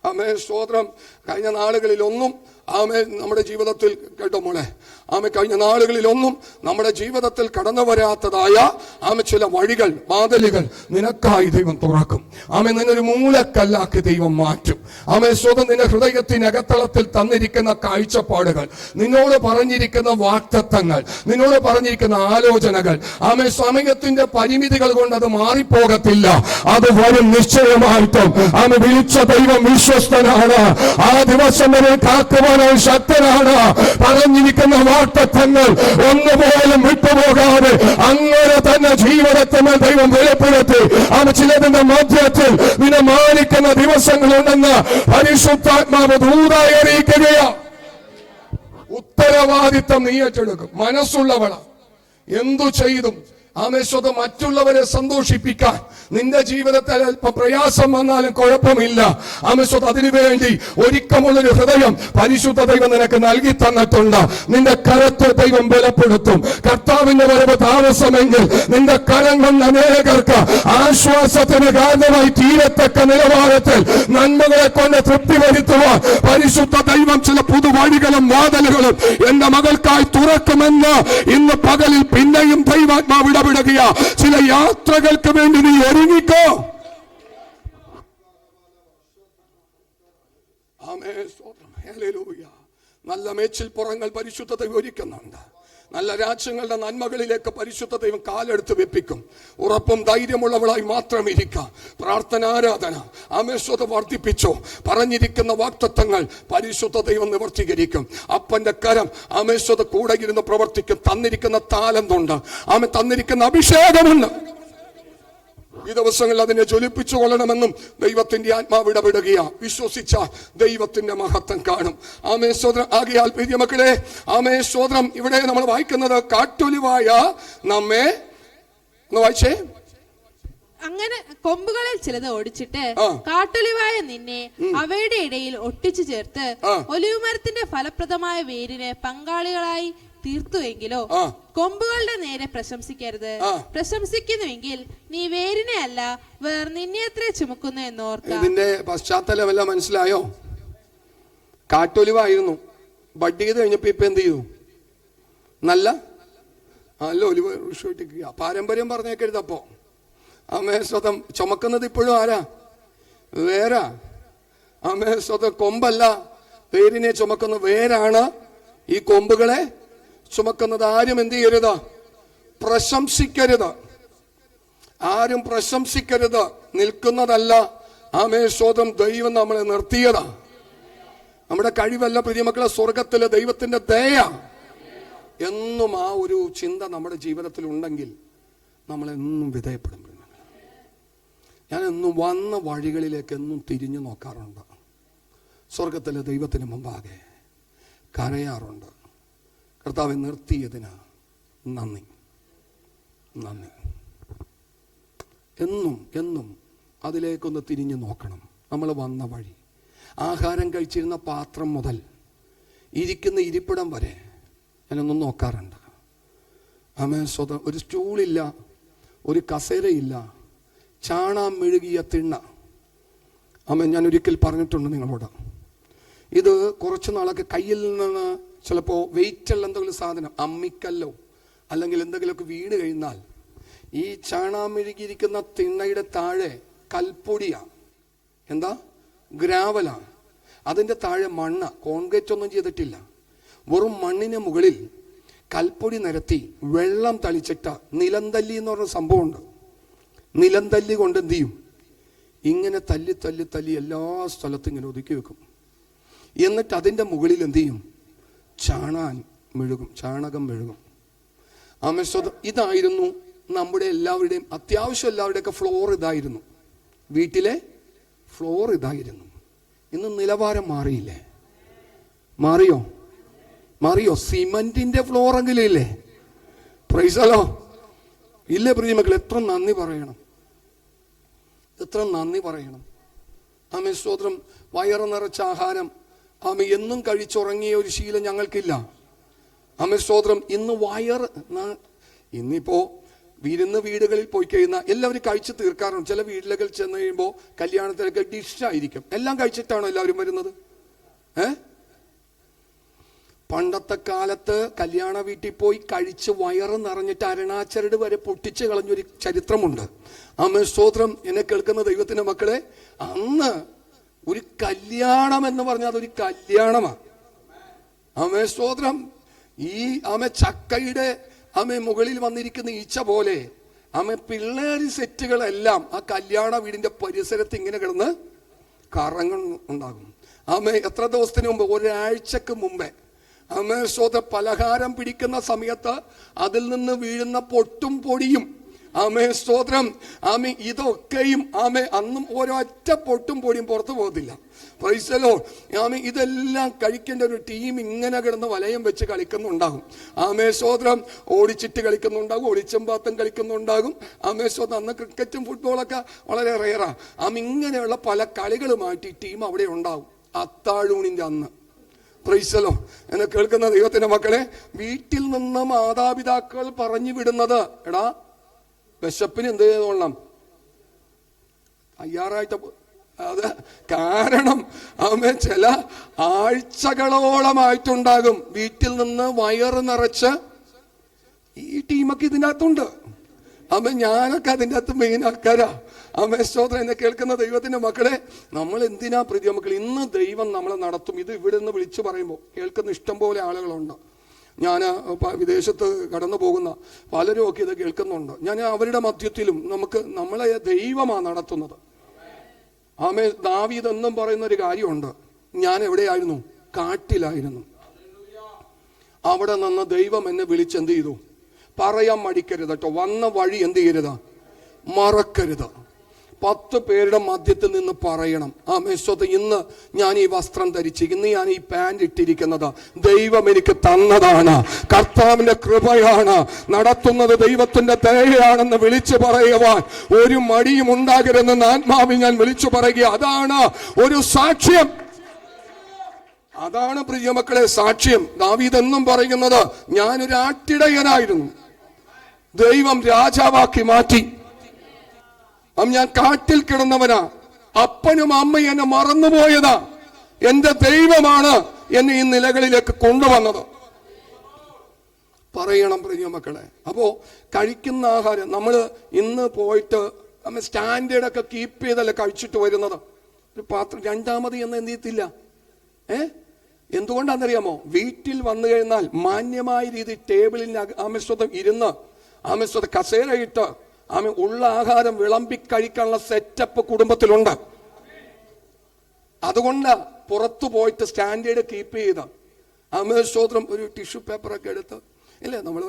ആമേ സ്തോത്രം. കഴിഞ്ഞ നാളുകളിലൊന്നും ആമേ നമ്മുടെ ജീവിതത്തിൽ കേട്ടോ മോളെ, ആമേ കഴിഞ്ഞ നാളുകളിലൊന്നും നമ്മുടെ ജീവിതത്തിൽ കടന്നു വരാത്തതായ ആമേ ചില വഴികൾ, വാതിലുകൾ നിനക്കായി ദൈവം തുറക്കും. ആമേ നിന്നൊരു മൂലക്കല്ലാക്കി ദൈവം മാറ്റും. ആമേ സ്വതം നിന്റെ ഹൃദയത്തിനകത്തളത്തിൽ തന്നിരിക്കുന്ന കാഴ്ചപ്പാടുകൾ, നിന്നോട് പറഞ്ഞിരിക്കുന്ന വാഗ്ദത്തങ്ങൾ, നിന്നോട് പറഞ്ഞിരിക്കുന്ന ആലോചനകൾ, ആമേ സമയത്തിന്റെ പരിമിതികൾ കൊണ്ട് അത് മാറിപ്പോകത്തില്ല. അത് വരും നിശ്ചയമായിട്ടും. ആമേ വിളിച്ച ദൈവം വിശ്വസ്തനാണ്. ആ ദിവസം വരെ കാക്കുവാൻ ശക്തനാണ്. പറഞ്ഞിരിക്കുന്ന വാഗ്ദത്തങ്ങൾ ഒന്നുപോലും വിട്ടുപോകാതെ അങ്ങനെ തന്നെ ജീവിതത്തിൽ ദൈവം വെളിപ്പെടുത്തി. അവ ചിലതിന്റെ മധ്യത്തിൽ നിന്നെ മാനിക്കുന്ന ദിവസങ്ങളുണ്ടെന്ന് പരിശുദ്ധാത്മാവ് ദൂതായി അറിയിക്കുകയാ. ഉത്തരവാദിത്തം നീ ഏറ്റെടുക്കും. മനസ്സുള്ളവള എന്തു ചെയ്തും ആമേശ്വത മറ്റുള്ളവരെ സന്തോഷിപ്പിക്കാൻ നിന്റെ ജീവിതത്തിൽ അല്പം പ്രയാസം വന്നാലും കുഴപ്പമില്ല. ആമേശ്വത അതിനുവേണ്ടി ഒരുക്കമുള്ളൊരു ഹൃദയം പരിശുദ്ധ ദൈവം നിനക്ക് നൽകി തന്നിട്ടുണ്ട്. നിന്റെ കരത്തെ ദൈവം ബലപ്പെടുത്തും. കർത്താവിന്റെ വരവ് താമസമെങ്കിൽ നിന്റെ കരം കൊണ്ട് അനേകർക്ക് ആശ്വാസത്തിന് കാരണമായി തീരത്തക്ക നിലവാരത്തിൽ നന്മകളെ കൊണ്ട് തൃപ്തി വരുത്തുവാൻ പരിശുദ്ധ ദൈവം ചില പുതുവഴികളും വാതിലുകളും എന്റെ മകൾക്കായി തുറക്കുമെന്ന് ഇന്ന് പകലിൽ പിന്നെയും ദൈവാത്മാവ് ഇടപെടുക. ചില യാത്രകൾക്ക് വേണ്ടി നീ ഒരുങ്ങിക്കോ. നല്ല മേച്ചിൽ പുറങ്ങൾ പരിശുദ്ധ ദൈവം ഒരുക്കുന്നുണ്ട്. നല്ല രാജ്യങ്ങളുടെ നന്മകളിലേക്ക് പരിശുദ്ധ ദൈവം കാലെടുത്ത് വെപ്പിക്കും. ഉറപ്പും ധൈര്യമുള്ളവളായി മാത്രം ഇരിക്കാം. പ്രാർത്ഥനാരാധന ആമേശ്വത വർദ്ധിപ്പിച്ചോ. പറഞ്ഞിരിക്കുന്ന വാഗ്ദത്തങ്ങൾ പരിശുദ്ധ ദൈവം നിവർത്തീകരിക്കും. അപ്പന്റെ കരം ആമേശ്വത കൂടെ ഇരുന്ന് പ്രവർത്തിക്കും. തന്നിരിക്കുന്ന താലന്തുണ്ട്, ആമേ തന്നിരിക്കുന്ന അഭിഷേകമുണ്ട്. ഈ ദിവസങ്ങളിൽ അതിനെ ജ്വലിപ്പിച്ചു കൊള്ളണമെന്നും ദൈവത്തിന്റെ ആത്മാവ് ഇടപെടുകയാ. വിശ്വസിച്ച ദൈവത്തിന്റെ മഹത്വം കാണും. ആമേ സ്തോത്രം. ആകയാൽ പ്രിയ മക്കളെ, ആമേ സ്തോത്രം. ഇവിടെ നമ്മൾ വായിക്കുന്നത് കാട്ടൊലിവായ നമ്മെ ഒന്ന് വായിച്ചേ. അങ്ങനെ കൊമ്പുകളിൽ ചിലത് ഒടിച്ചിട്ട് കാട്ടൊലിവായ നിന്നെ അവയുടെ ഇടയിൽ ഒട്ടിച്ചു ചേർത്ത് ഒലിവ് മരത്തിന്റെ ഫലപ്രദമായ വേരിന് പങ്കാളികളായി തീർത്തുവെങ്കിലോ കൊമ്പുകളുടെ നേരെ പ്രശംസിക്കരുത്. പ്രശംസിക്കുന്നുവെങ്കിൽ നീ വേരിനെ അല്ല വേർ നിന്നെ അത്രേ ചുമക്കുന്നു എന്നോർക്കുക. ഇതിന്റെ പശ്ചാത്തലം എല്ലാം മനസ്സിലായോ? കാട്ടൊലിവായിരുന്നു. ബഡ് ചെയ്ത് കഴിഞ്ഞപ്പോ ഇപ്പൊ എന്ത് ചെയ്തു? നല്ല ഒലിവ് വൃക്ഷ. പാരമ്പര്യം പറഞ്ഞേക്കരുത്. അപ്പോ ആമേ സ്വതം ചുമക്കുന്നത് ഇപ്പോഴും ആരാ? വേരാ. ആമേ സ്വതം കൊമ്പല്ല വേരിനെ ചുമക്കുന്ന വേരാണ് ഈ കൊമ്പുകളെ ചുമക്കുന്നത്. ആരും എന്ത് ചെയ്യരുത്? പ്രശംസിക്കരുത്. ആരും പ്രശംസിക്കരുത്. നിൽക്കുന്നതല്ല. ആമേ സ്വതം ദൈവം നമ്മളെ നിർത്തിയതാ. നമ്മുടെ കഴിവല്ല പ്രിയമക്കളെ, സ്വർഗത്തിലെ ദൈവത്തിന്റെ ദയ. എന്നും ആ ഒരു ചിന്ത നമ്മുടെ ജീവിതത്തിൽ ഉണ്ടെങ്കിൽ നമ്മളെന്നും വിധേയപ്പെടും. ഞാൻ എന്നും വന്ന വഴികളിലേക്ക് എന്നും തിരിഞ്ഞു നോക്കാറുണ്ട്. സ്വർഗത്തിലെ ദൈവത്തിന് മുമ്പാകെ കരയാറുണ്ട്. കർത്താവെ നിർത്തിയതിന് നന്ദി. എന്നും അതിലേക്കൊന്ന് തിരിഞ്ഞു നോക്കണം. നമ്മൾ വന്ന വഴി, ആഹാരം കഴിച്ചിരുന്ന പാത്രം മുതൽ ഇരിക്കുന്ന ഇരിപ്പിടം വരെ ഞാനൊന്നും നോക്കാറുണ്ട്. ആമേ ഒരു സ്റ്റൂളില്ല, ഒരു കസേരയില്ല, ചാണാൻ മെഴുകിയ തിണ്ണ. ആമേ ഞാൻ ഒരിക്കൽ പറഞ്ഞിട്ടുണ്ട് നിങ്ങളോട്. ഇത് കുറച്ച് നാളൊക്കെ കയ്യിൽ നിന്ന് ചിലപ്പോൾ വെയിറ്റുള്ള എന്തെങ്കിലും സാധനം, അമ്മിക്കല്ലോ അല്ലെങ്കിൽ എന്തെങ്കിലുമൊക്കെ വീണ് കഴിഞ്ഞാൽ ഈ ചാണാൻ മെഴുകിയിരിക്കുന്ന തിണ്ണയുടെ താഴെ കൽപ്പൊടിയാ. എന്താ? ഗ്രാവലാ. അതിൻ്റെ താഴെ മണ്ണ്. കോൺക്രീറ്റ് ഒന്നും ചെയ്തിട്ടില്ല. വെറും മണ്ണിന് മുകളിൽ കൽപ്പൊടി നിരത്തി വെള്ളം തളിച്ചിട്ട് നിലന്തല്ലി എന്ന് പറഞ്ഞ സംഭവമുണ്ട്. നിലന്തല്ലി കൊണ്ട് എന്ത് ചെയ്യും? ഇങ്ങനെ തല്ലി എല്ലാ സ്ഥലത്തും ഇങ്ങനെ ഒതുക്കി വെക്കും. എന്നിട്ട് അതിൻ്റെ മുകളിൽ എന്ത് ചെയ്യും? ചാണാൻ മെഴുകും, ചാണകം മെഴുകും. ഇതായിരുന്നു നമ്മുടെ എല്ലാവരുടെയും, അത്യാവശ്യം എല്ലാവരുടെയൊക്കെ ഫ്ലോർ ഇതായിരുന്നു. വീട്ടിലെ ഫ്ലോർ ഇതായിരുന്നു. ഇന്ന് നിലവാരം മാറിയില്ലേ? മാറിയോ? സിമന്റിന്റെ ഫ്ലോറെങ്കിലും ഇല്ലേ? പ്രൈസലോ ഇല്ലേ പ്രിയമക്കൾ? എത്ര നന്ദി പറയണം. ആമേ സ്തോത്രം. വയറ് നിറച്ച ആഹാരം ആമേ എന്നും കഴിച്ചുറങ്ങിയ ഒരു ശീലം ഞങ്ങൾക്കില്ല. ആമേ സ്തോത്രം. ഇന്നിപ്പോ വീടുകളിൽ പോയി കഴിയുന്ന എല്ലാവരും കഴിച്ച് തീർക്കാറുണ്ട്. ചില വീട്ടിലൊക്കെ ചെന്ന് കഴിയുമ്പോൾ കല്യാണത്തിലൊക്കെ ഡിഷായിരിക്കും, എല്ലാം കഴിച്ചിട്ടാണോ എല്ലാവരും വരുന്നത്? പണ്ടത്തെ കാലത്ത് കല്യാണ വീട്ടിൽ പോയി കഴിച്ച് വയറ് നിറഞ്ഞിട്ട് അരണാച്ചരട് വരെ പൊട്ടിച്ച് കളഞ്ഞൊരു ചരിത്രമുണ്ട്. ആമേ സ്തോത്രം. എന്നെ കേൾക്കുന്ന ദൈവത്തിന്റെ മക്കളെ, അന്ന് ഒരു കല്യാണം എന്ന് പറഞ്ഞാൽ അതൊരു കല്യാണമാണ്. ആമേ സ്തോത്രം. ആമേ ചക്കയുടെ മുകളിൽ വന്നിരിക്കുന്ന ഈച്ച പോലെ പിള്ളേര് സെറ്റുകളെല്ലാം ആ കല്യാണ വീടിന്റെ പരിസരത്ത് ഇങ്ങനെ കിടന്ന് കറങ്ങുണ്ടാകും. എത്ര ദിവസത്തിന് മുമ്പ്? ഒരാഴ്ചക്ക് മുമ്പേ സ്തോത്ര പലഹാരം പിടിക്കുന്ന സമയത്ത് അതിൽ നിന്ന് വീഴുന്ന പൊട്ടും പൊടിയും സ്തോത്രം ഇതൊക്കെയും അന്നും ഒരൊറ്റ പൊട്ടും പൊടിയും പുറത്തു പോകത്തില്ല. പ്രൈസലോ. ഇതെല്ലാം കഴിക്കേണ്ട ഒരു ടീം ഇങ്ങനെ കിടന്ന് വലയം വെച്ച് കളിക്കുന്നുണ്ടാകും. സ്തോത്രം. ഓടിച്ചിട്ട് കളിക്കുന്നുണ്ടാകും, ഒളിച്ചമ്പാത്തം കളിക്കുന്നുണ്ടാകും. സ്തോത്രം. അന്ന് ക്രിക്കറ്റും ഫുട്ബോളൊക്കെ വളരെ റെയറാ. ഇങ്ങനെയുള്ള പല കളികളുമായിട്ട് ഈ ടീം അവിടെ ഉണ്ടാകും അത്താഴൂണിന്റെ അന്ന്. പ്രൈസലോ. എന്നെ കേൾക്കുന്ന ദൈവത്തിന്റെ മക്കളെ, വീട്ടിൽ നിന്ന് മാതാപിതാക്കൾ പറഞ്ഞു വിടുന്നത്, എടാ വിശപ്പിന് എന്ത് ചെയ്തോളണം, തയ്യാറായിട്ട്. അത് കാരണം ചില ആഴ്ചകളോളമായിട്ടുണ്ടാകും വീട്ടിൽ നിന്ന് വയറ് നിറച്ച്. ഈ ടീമൊക്കെ ഇതിനകത്തുണ്ട്. ഞാനൊക്കെ അതിൻ്റെ അകത്ത് മെയിൻ ആൾക്കാരാ. സ്തോത്രം. എന്നെ കേൾക്കുന്ന ദൈവത്തിന്റെ മക്കളെ, നമ്മൾ എന്തിനാ പ്രീതി മക്കൾ? ഇന്ന് ദൈവം നമ്മളെ നടത്തും. ഇത് ഇവിടെ നിന്ന് വിളിച്ചു പറയുമ്പോൾ കേൾക്കുന്ന ഇഷ്ടം പോലെ ആളുകളുണ്ട്. ഞാൻ വിദേശത്ത് കടന്നു പോകുന്ന പലരും ഒക്കെ ഇത് കേൾക്കുന്നുണ്ട്. ഞാൻ അവരുടെ മധ്യത്തിലും നമ്മളെ ദൈവമാണ് നടത്തുന്നത്. ദാവീദ് എന്നും പറയുന്ന ഒരു കാര്യമുണ്ട്. ഞാൻ എവിടെയായിരുന്നു? കാട്ടിലായിരുന്നു. അവിടെ നിന്ന് ദൈവം എന്നെ വിളിച്ചെന്ത് ചെയ്തു? പറയാൻ മടിക്കരുത് കേട്ടോ. വന്ന വഴി എന്ത് ചെയ്യരുത്? മറക്കരുത്. 10 പേരുടെ മധ്യത്തിൽ നിന്ന് പറയണം, ഇന്ന് ഞാൻ ഈ വസ്ത്രം ധരിച്ച്, ഇന്ന് ഞാൻ ഈ പാൻറ് ഇട്ടിരിക്കുന്നത് ദൈവം എനിക്ക് തന്നതാണ്, കർത്താവിന്റെ കൃപയാണ്, നടത്തുന്നത് ദൈവത്തിന്റെ ദയയാണെന്ന് വിളിച്ചു പറയുവാൻ ഒരു മടിയും ഉണ്ടാകരുതെന്ന് ആത്മാവിൽ ഞാൻ വിളിച്ചു പറയുക. അതാണ് ഒരു സാക്ഷ്യം. അതാണ് പ്രിയമക്കളെ സാക്ഷ്യം. ദാവീദ് എന്നും പറയുന്നത്, ഞാനൊരു ആട്ടിടയനായിരുന്നു, ദൈവം രാജാവാക്കി മാറ്റി. ഞാൻ കാട്ടിൽ കിടന്നവനാ, അപ്പനും അമ്മയും എന്നെ മറന്നുപോയതാ, എന്റെ ദൈവമാണ് എന്നെ ഈ നിലകളിലേക്ക് കൊണ്ടുവന്നത്. പറയണം പ്രിയമക്കളെ. അപ്പോ കഴിക്കുന്ന ആഹാരം നമ്മൾ ഇന്ന് പോയിട്ട് സ്റ്റാൻഡേർഡ് ഒക്കെ കീപ്പ് ചെയ്തല്ലേ കഴിച്ചിട്ട് വരുന്നത്. ഒരു പാത്രം രണ്ടാമത് എന്ന് എന്ത് ചെയ്യത്തില്ല. എന്തുകൊണ്ടാണെന്നറിയാമോ? വീട്ടിൽ വന്നു കഴിഞ്ഞാൽ മാന്യമായ രീതി ടേബിളിന് ആമസ്വതം ഇരുന്ന് കസേരയിട്ട് ഉള്ള ആഹാരം വിളമ്പി കഴിക്കാനുള്ള സെറ്റപ്പ് കുടുംബത്തിലുണ്ട്. അതുകൊണ്ട് പുറത്തു പോയിട്ട് സ്റ്റാൻഡേർഡ് കീപ്പ് ചെയ്ത സ്തോത്രം ഒരു ടിഷ്യൂ പേപ്പറൊക്കെ എടുത്ത് ഇല്ലേ നമ്മൾ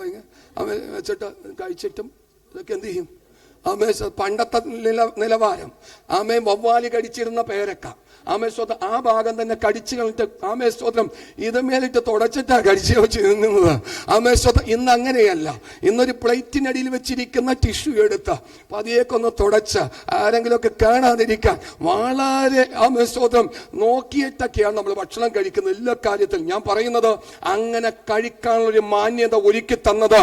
വെച്ചിട്ട് കഴിച്ചിട്ടും ഇതൊക്കെ എന്ത് ചെയ്യും? പണ്ടത്തെ നിലവാരം. വവ്വാലി കടിച്ചിരുന്ന പേരക്ക സ്തോത്രം ആ ഭാഗം തന്നെ കടിച്ചു കളിട്ട് സ്തോത്രം ഇത് മേലിട്ട് തുടച്ചിട്ടാ കടിച്ചു വെച്ച് നിന്നത്. സ്തോത്രം ഇന്ന് അങ്ങനെയല്ല. ഇന്നൊരു പ്ലേറ്റിനടിയിൽ വെച്ചിരിക്കുന്ന ടിഷ്യൂ എടുത്ത് പതിയേക്കൊന്ന് തുടച്ച് ആരെങ്കിലുമൊക്കെ കാണാതിരിക്കാൻ വളരെ സ്തോത്രം നോക്കിയിട്ടൊക്കെയാണ് നമ്മൾ ഭക്ഷണം കഴിക്കുന്നത്. എല്ലാ കാര്യത്തിലും ഞാൻ പറയുന്നത്, അങ്ങനെ കഴിക്കാനുള്ളൊരു മാന്യത ഒരുക്കി തന്നത്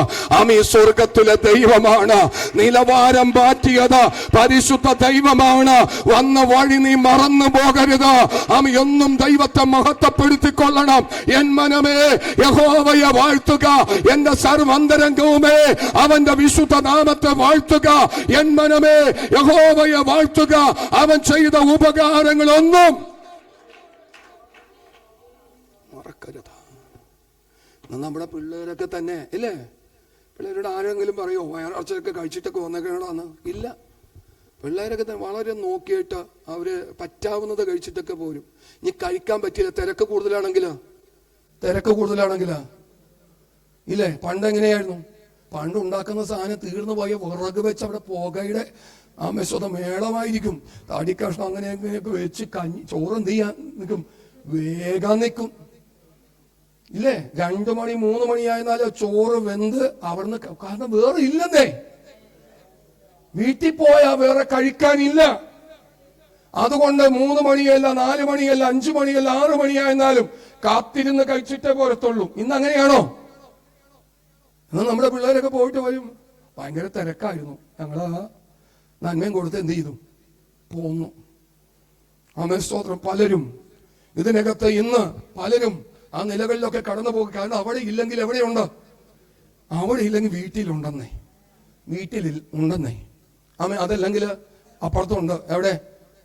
സ്വർഗത്തിലെ ദൈവമാണ്. നിലവാരം മാറ്റിയത് പരിശുദ്ധ ദൈവമാണ്. വന്ന വഴി നീ മറന്നു പോകരുത്. എന്നും ദൈവത്തെ മഹത്വപ്പെടുത്തിക്കൊള്ളണം. എൻ മനമേ യഹോവയെ വാഴ്ത്തുക, എന്റെ സർവന്തരംഗവുമേ അവന്റെ വിശുദ്ധ നാമത്തെ വാഴ്ത്തുക. എൻ മനമേ യഹോവയെ വാഴ്ത്തുക, അവൻ ചെയ്ത ഉപകാരങ്ങളൊന്നും മറക്കരുത്. നമ്മുടെ പിള്ളേരൊക്കെ തന്നെ ഇല്ലേ, പിള്ളേരോട് ആരെങ്കിലും പറയോ വയറാഴ്ചയൊക്കെ കഴിച്ചിട്ടൊക്കെ വന്നേക്കണോന്ന്? ഇല്ല. പിള്ളേരൊക്കെ തന്നെ വളരെ നോക്കിയിട്ട് അവര് പറ്റാവുന്നത് കഴിച്ചിട്ടൊക്കെ പോരും. ഇനി കഴിക്കാൻ പറ്റില്ല, തിരക്ക് കൂടുതലാണെങ്കിലോ ഇല്ലേ? പണ്ട് എങ്ങനെയായിരുന്നു? പണ്ട് ഉണ്ടാക്കുന്ന സാധനം തീർന്നു പോയ വിറക് വെച്ച് അവിടെ പുകയുടെ സ്വത മേളമായിരിക്കും. തടി കഷ്ണം അങ്ങനെയൊക്കെ വെച്ച് ചോറ് എന്ത് ചെയ്യാൻ നിൽക്കും? വേഗം നിൽക്കും ഇല്ലേ? 2 മണി 3 മണിയായിരുന്നാലും ചോറ് വെന്ത് അവിടുന്ന്, കാരണം വേറെ ഇല്ലെന്നേ. വീട്ടിൽ പോയാ വേറെ കഴിക്കാനില്ല. അതുകൊണ്ട് 3 മണിയല്ല 4 മണിയല്ല 5 മണിയല്ല 6 മണിയായിരുന്നാലും കാത്തിരുന്ന് കഴിച്ചിട്ടേ പോരത്തുള്ളൂ. ഇന്ന് അങ്ങനെയാണോ? എന്നാൽ നമ്മുടെ പിള്ളേരൊക്കെ പോയിട്ട് വരും, ഭയങ്കര തിരക്കായിരുന്നു, ഞങ്ങളാ നന്മയും കൊടുത്ത് എന്ത് ചെയ്തു? പോന്നു. ആമേൻ, സ്തോത്രം. പലരും ഇതിനകത്ത് ഇന്ന് പലരും ആ നിലകളിലൊക്കെ കടന്നു പോകും. കാരണം അവിടെ ഇല്ലെങ്കിൽ എവിടെയുണ്ട്? അവിടെ ഇല്ലെങ്കിൽ വീട്ടിലുണ്ടെന്നേ, വീട്ടിൽ ഉണ്ടെന്നേ. ആമേ, അതല്ലെങ്കിൽ അപ്പുറത്തുണ്ട്. എവിടെ?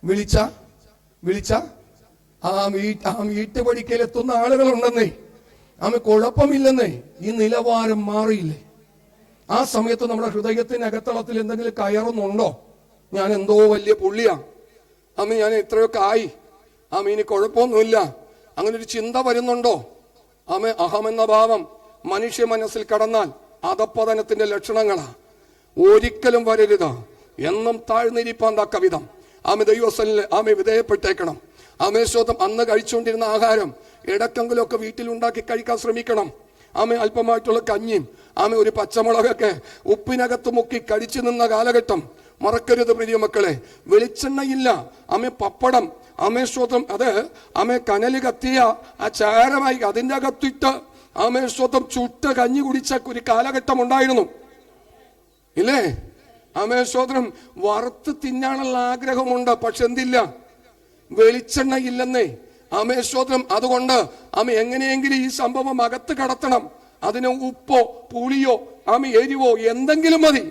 വിളിച്ച ആ വീട്ടുപടിക്കലെത്തുന്ന ആളുകളുണ്ടെന്നേ. ആമേ, കുഴപ്പമില്ലെന്നേ. ഈ നിലവാരം മാറിയില്ലേ? ആ സമയത്ത് നമ്മുടെ ഹൃദയത്തിനകത്തളത്തിൽ എന്തെങ്കിലും കയറുന്നുണ്ടോ? ഞാൻ എന്തോ വലിയ പുള്ളിയാ, ആമേ, ഞാൻ ഇത്രയൊക്കെ ആയി, ആമേ, ഇനി കുഴപ്പമൊന്നുമില്ല, അങ്ങനെ ഒരു ചിന്ത വരുന്നുണ്ടോ? ആമേ, അഹമെന്ന ഭാവം മനുഷ്യ മനസ്സിൽ കടന്നാൽ അധപ്പതനത്തിന്റെ ലക്ഷണങ്ങളാ. ഒരിക്കലും വരരുത്. എന്നും താഴ്ന്നിരിപ്പാൻ തക്ക വിധം ആമേ ദൈവസനിൽ ആമേ വിധേയപ്പെട്ടേക്കണം. ആമേ, സ്വതം അന്ന് കഴിച്ചുകൊണ്ടിരുന്ന ആഹാരം ഇടക്കെങ്കിലും ഒക്കെ വീട്ടിലുണ്ടാക്കി കഴിക്കാൻ ശ്രമിക്കണം. ആമേ, അല്പമായിട്ടുള്ള കഞ്ഞിയും ആമേ ഒരു പച്ചമുളകൊക്കെ ഉപ്പിനകത്ത് മുക്കി കഴിച്ചു നിന്ന കാലഘട്ടം മറക്കരുത് പ്രിയ മക്കളെ. വെളിച്ചെണ്ണയില്ല, ആമേ, പപ്പടം, ആമേ, സ്വതം അത് ആമേ കനല് കത്തിയ ആ ചാരമായി അതിൻ്റെ അകത്തിട്ട് ആമേ, സ്വതം ചുട്ട് കഞ്ഞി കുടിച്ച ഒരു കാലഘട്ടം ഉണ്ടായിരുന്നു ഇല്ലേ? ആമേ, സ്വതം വറുത്ത് തിന്നാനുള്ള ആഗ്രഹമുണ്ട്, പക്ഷെ എന്തില്ല? വെളിച്ചെണ്ണ ഇല്ലെന്നേ. ആമേ, സ്തോത്രം. അതുകൊണ്ട് ആമേ എങ്ങനെയെങ്കിലും ഈ സംഭവം അകത്ത് കടത്തണം. അതിന് ഉപ്പോ പുളിയോ ആമേ എരിവോ എന്തെങ്കിലും മതി.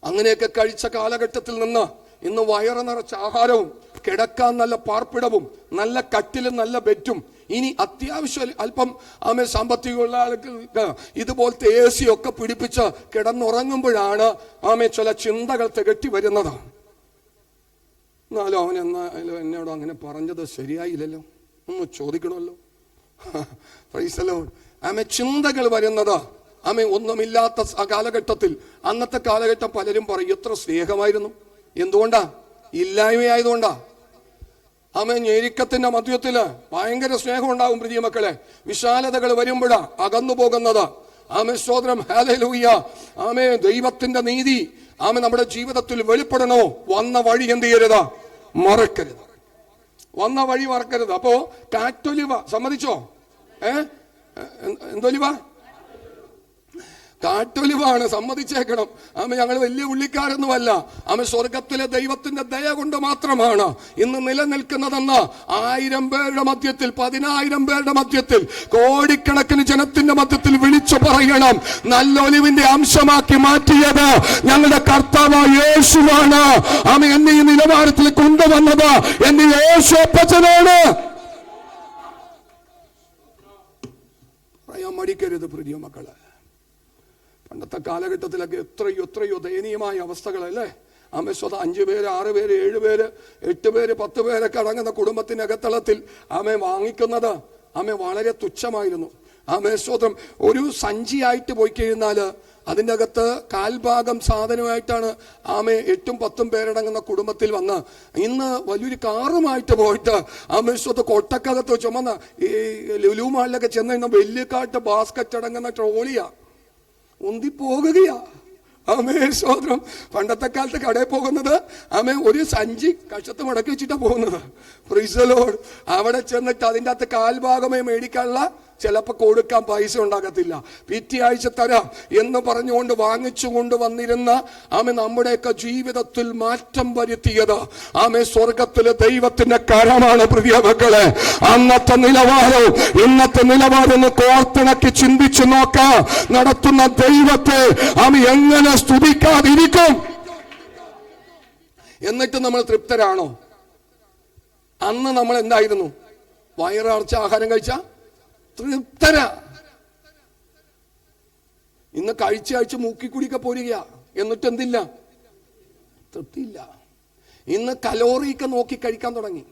അങ്ങനെയൊക്കെ കഴിച്ച കാലഘട്ടത്തിൽ നിന്ന് ഇന്ന് വയറ് നിറച്ച ആഹാരവും കിടക്കാൻ നല്ല പാർപ്പിടവും നല്ല കട്ടിലും നല്ല ബെറ്റും, ഇനി അത്യാവശ്യം അല്പം ആമേ സാമ്പത്തികമുള്ള ആൾക്ക് ഇതുപോലത്തെ AC ഒക്കെ പിടിപ്പിച്ച് കിടന്നുറങ്ങുമ്പോഴാണ് ആമേ ചില ചിന്തകൾ തികട്ടി വരുന്നത്. എന്നാലും അവൻ എന്നാലും എന്നോട് അങ്ങനെ പറഞ്ഞത് ശരിയായില്ലല്ലോ, ഒന്ന് ചോദിക്കണമല്ലോ. Price the Lord. ആമേ, ചിന്തകൾ വരുന്നത് ആമേ ഒന്നുമില്ലാത്ത ആ കാലഘട്ടത്തിൽ. അന്നത്തെ കാലഘട്ടം പലരും പറയും എത്ര സ്നേഹമായിരുന്നു. എന്തുകൊണ്ടാ? ഇല്ലായ്മയായതുകൊണ്ടാ. ആമേ, ഞെരുക്കത്തിന്റെ മധ്യത്തില് ഭയങ്കര സ്നേഹം ഉണ്ടാകും പ്രിയ മക്കളെ. വിശാലതകൾ വരുമ്പോഴാ അകന്നു പോകുന്നത്. ആമേ, സ്തോത്രം. ഹല്ലേലൂയ. ആമേ, ദൈവത്തിന്റെ നീതി ആമേ നമ്മുടെ ജീവിതത്തിൽ വെളിപ്പെടണോ? വന്ന വഴി എന്ത് ചെയ്യരുത്? മറക്കരുത്. വന്ന വഴി മറക്കരുത്. അപ്പോ കാറ്റൊലിവ സമ്മതിച്ചോ? എന്തോലിവ? കാറ്റൊലിവാണ്, സമ്മതിച്ചേക്കണം. ആമേ, ഞങ്ങൾ വലിയ ഉള്ളിക്കാരൊന്നുമല്ല. ആമേ, സ്വർഗത്തിലെ ദൈവത്തിന്റെ ദയ കൊണ്ട് മാത്രമാണ് ഇന്ന് നിലനിൽക്കുന്നതെന്ന് 1000 പേരുടെ മധ്യത്തിൽ 10,000 പേരുടെ മധ്യത്തിൽ കോടിക്കണക്കിന് ജനത്തിന്റെ മധ്യത്തിൽ വിളിച്ചു പറയണം. നല്ല ഒലിവിന്റെ അംശമാക്കി മാറ്റിയത് ഞങ്ങളുടെ കർത്താവായ യേശുവാണ്. ആമേ, എന്നെ ഈ നിലവാരത്തിൽ കൊണ്ടുവന്നത് എന്റെ യേശു അപ്പച്ചനാണ്. പറയാൻ മടിക്കരുത് പ്രിയ മക്കളെ. പണ്ടത്തെ കാലഘട്ടത്തിലൊക്കെ എത്രയോ ദയനീയമായ അവസ്ഥകളല്ലേ? ആമേ, സ്വതം 5 പേര് 6 പേര് 7 പേര് 8 പേര് 10 പേരൊക്കെ അടങ്ങുന്ന കുടുംബത്തിനകത്തളത്തിൽ ആമേ വാങ്ങിക്കുന്നത് ആമേ വളരെ തുച്ഛമായിരുന്നു. ആമേ, സ്വതം ഒരു സഞ്ചിയായിട്ട് പോയി കഴിഞ്ഞാൽ അതിൻ്റെ അകത്ത് കാൽഭാഗം സാധനമായിട്ടാണ് ആമേ 8ഉം 10ഉം പേരടങ്ങുന്ന കുടുംബത്തിൽ വന്ന് ഇന്ന് വലിയൊരു കാറുമായിട്ട് പോയിട്ട് ആമേ, സ്വതം കൊട്ടക്കകത്ത് ചുമന്ന ഈ ലുലു മാളിലൊക്കെ ചെന്ന് ഇന്ന് വലിയക്കാട്ട് ബാസ്കറ്റ് അടങ്ങുന്ന ട്രോളിയാ ഉന്തിപ്പോകുകയാ. ആമേ, സ്തോത്രം. പണ്ടത്തെ കാലത്ത് കടയിൽ പോകുന്നത് ആമേ ഒരു സഞ്ചി കഷത്ത് മടക്കി വെച്ചിട്ടാ പോകുന്നത്. Price the Lord. അവിടെ ചെന്നിട്ട് അതിൻ്റെ അകത്ത് കാൽഭാഗമേ മേടിക്കാനുള്ള ചിലപ്പോൾ കൊടുക്കാൻ പൈസ ഉണ്ടാകത്തില്ല. പിറ്റേ ആഴ്ച തരാം എന്ന് പറഞ്ഞുകൊണ്ട് വാങ്ങിച്ചു കൊണ്ട് വന്നിരുന്ന ആമേ നമ്മുടെയൊക്കെ ജീവിതത്തിൽ മാറ്റം വരുത്തിയത് ആമേ സ്വർഗത്തിലെ ദൈവത്തിന്റെ കരമാണ് പ്രിയ മക്കളെ. അന്നത്തെ നിലവാരവും ഇന്നത്തെ നിലവാരം കോർത്തിണക്കി ചിന്തിച്ചു നോക്കാം. നടത്തുന്ന ദൈവത്തെ ആമേ എങ്ങനെ സ്തുതിക്കാതിരിക്കും? എന്നിട്ട് നമ്മൾ തൃപ്തരാണോ? അന്ന് നമ്മൾ എന്തായിരുന്നു? വയറടച്ച ആഹാരം കഴിച്ച തൃപ്തര. ഇന്ന് കഴിച്ച മൂക്കിക്കുടിയൊക്കെ പോരുകയാ, എന്നിട്ട് എന്തില്ല? തൃപ്തിയില്ല. ഇന്ന് കലോറിയൊക്കെ നോക്കി കഴിക്കാൻ തുടങ്ങി.